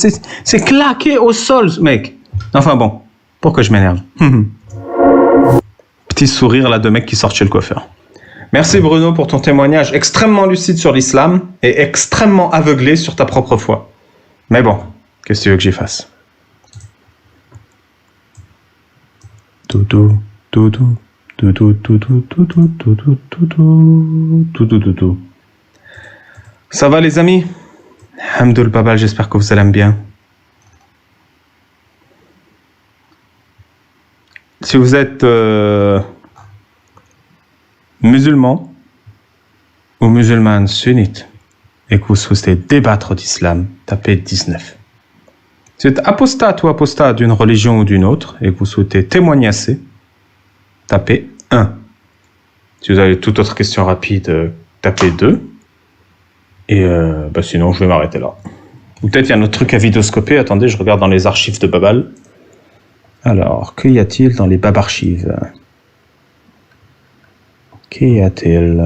C'est claqué au sol, mec. Enfin bon, pourquoi je m'énerve? Petit sourire là de mec qui sort chez le coiffeur. Merci Bruno pour ton témoignage extrêmement lucide sur l'islam et extrêmement aveuglé sur ta propre foi. Mais bon, qu'est-ce que tu veux que j'y fasse? Doudou, doudou, doudou, doudou, doudou, doudou, doudou, doudou, doudou. Ça va les amis? Hamdoul Babal, j'espère que vous allez bien. Si vous êtes musulman ou musulmane sunnite et que vous souhaitez débattre d'islam, tapez 19. Si vous êtes apostate ou apostat d'une religion ou d'une autre et que vous souhaitez témoigner assez, tapez 1. Si vous avez toute autre question rapide, tapez 2. Et sinon, je vais m'arrêter là. Ou peut-être il y a un autre truc à vidéoscoper. Attendez, je regarde dans les archives de Babal. Alors, qu'y a-t-il dans les Babarchives? Qu'y a-t-il?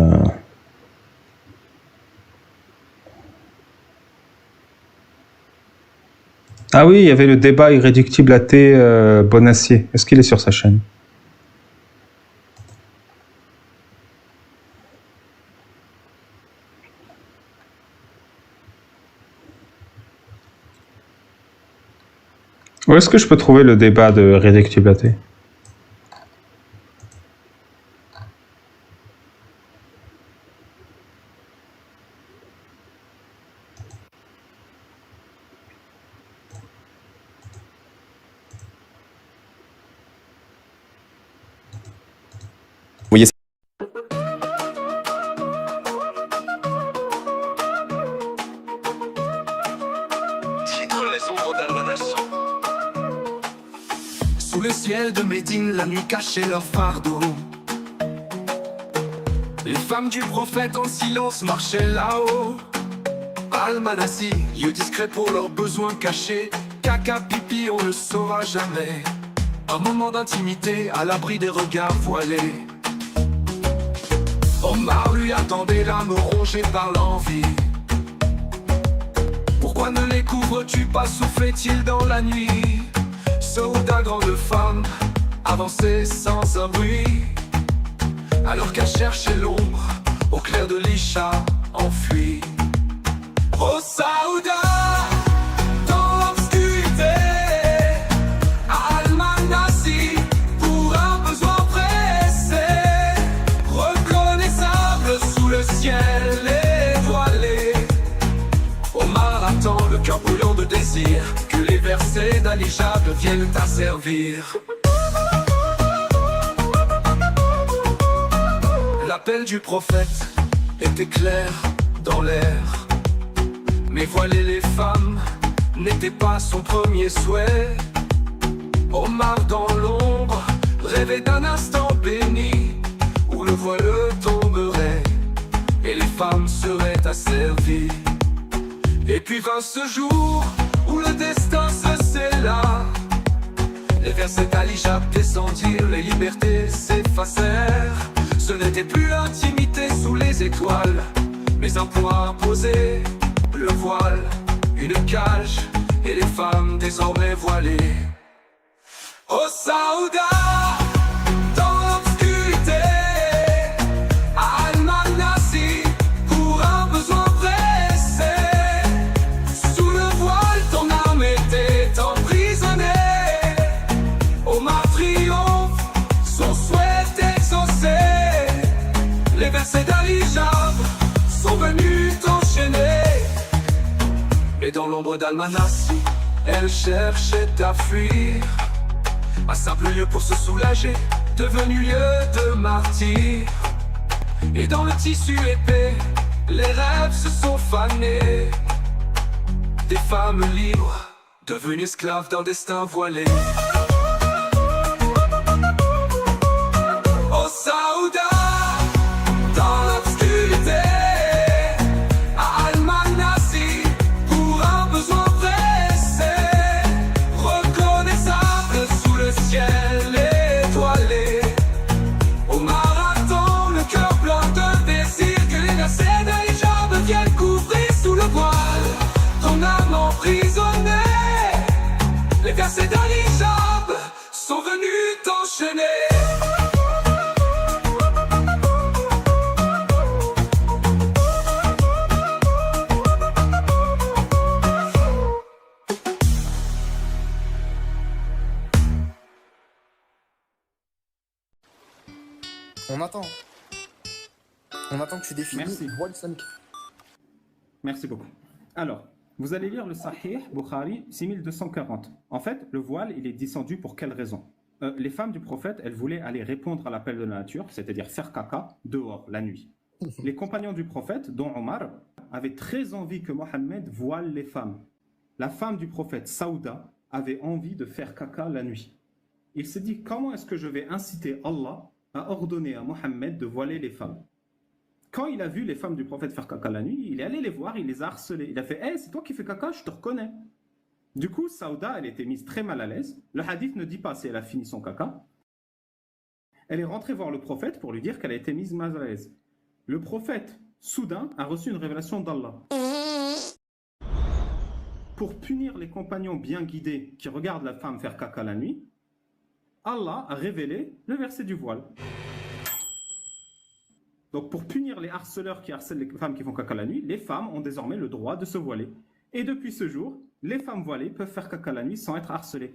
Ah oui, il y avait le débat irréductible athée Bonacier. Est-ce qu'il est sur sa chaîne? Où est-ce que je peux trouver le débat de Réductible athée? Vous voyez le ciel de Médine, la nuit cachait leur fardeau. Les femmes du prophète en silence marchaient là-haut. Al-Manassi, lieu discret pour leurs besoins cachés. Caca, pipi, on ne le saura jamais. Un moment d'intimité à l'abri des regards voilés. Omar lui attendait, l'âme rongée par l'envie. Pourquoi ne les couvres-tu pas, soufflait-il dans la nuit? Saouda, grande femme, avançait sans un bruit, alors qu'elle cherchait l'ombre au clair de l'Isha enfuie. Oh Saouda, dans l'obscurité, à Al-Manassi, pour un besoin pressé, reconnaissable sous le ciel étoilé. Omar attend, le cœur brûlant de désir, que les versets d'Al-Hijab viennent asservir. L'appel du prophète était clair dans l'air, mais voiler les femmes n'était pas son premier souhait. Omar dans l'ombre rêvait d'un instant béni, où le voile tomberait et les femmes seraient asservies. Et puis vint ce jour où le destin se scella. Les versets d'Al-Hijab descendirent, les libertés s'effacèrent. Ce n'était plus l'intimité sous les étoiles, mais un poids imposé, le voile, une cage, et les femmes désormais voilées. Oh Saouda, dans l'obscurité, à Al-Manassi, pour un besoin pressé, sous le voile ton âme était emprisonnée. Omar triomphe, son souhait exaucé. Les versets d'Al-Hijab sont venus t'enchaîner. Et dans l'ombre d'Al-Manassi, elle cherchait à fuir, un simple lieu pour se soulager, devenu lieu de martyr. Et dans le tissu épais, les rêves se sont fanés. Des femmes libres, devenues esclaves d'un destin voilé. Oh Saouda, dans l'obscurité, à Al-Manassi, pour un besoin pressé, reconnaissable sous le ciel étoilé. Omar attend, le cœur plein de désir, que les versets d'Al-Hijab viennent couvrir sous le voile ton âme emprisonnée. Les versets d'Al-Hijab sont venus t'enchaîner. On attend que tu définisses le voile islamique. Merci beaucoup. Alors, vous allez lire le Sahih Bukhari 6240. En fait, le voile, il est descendu pour quelle raison? Les femmes du prophète, elles voulaient aller répondre à l'appel de la nature, c'est-à-dire faire caca dehors, la nuit. Les compagnons du prophète, dont Omar, avaient très envie que Mohammed voile les femmes. La femme du prophète, Saouda, avait envie de faire caca la nuit. Il s'est dit, comment est-ce que je vais inciter Allah à ordonner à Mohammed de voiler les femmes? Quand il a vu les femmes du prophète faire caca la nuit, il est allé les voir, il les a harcelées. Il a fait « Hey, c'est toi qui fais caca, je te reconnais ». Du coup, Saouda, elle était mise très mal à l'aise. Le hadith ne dit pas si elle a fini son caca. Elle est rentrée voir le prophète pour lui dire qu'elle a été mise mal à l'aise. Le prophète, soudain, a reçu une révélation d'Allah. Pour punir les compagnons bien guidés qui regardent la femme faire caca la nuit, Allah a révélé le verset du voile. Donc pour punir les harceleurs qui harcèlent les femmes qui font caca la nuit, les femmes ont désormais le droit de se voiler. Et depuis ce jour, les femmes voilées peuvent faire caca la nuit sans être harcelées.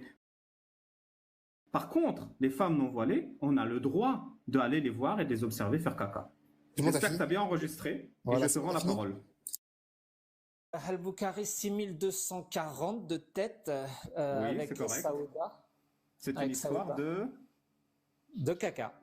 Par contre, les femmes non voilées, on a le droit d'aller les voir et de les observer faire caca. J'espère que tu as bien enregistré et je te rends la parole. Al-Bukhari 6240 de tête Oui, avec c'est correct. Saouda. C'est une histoire de caca.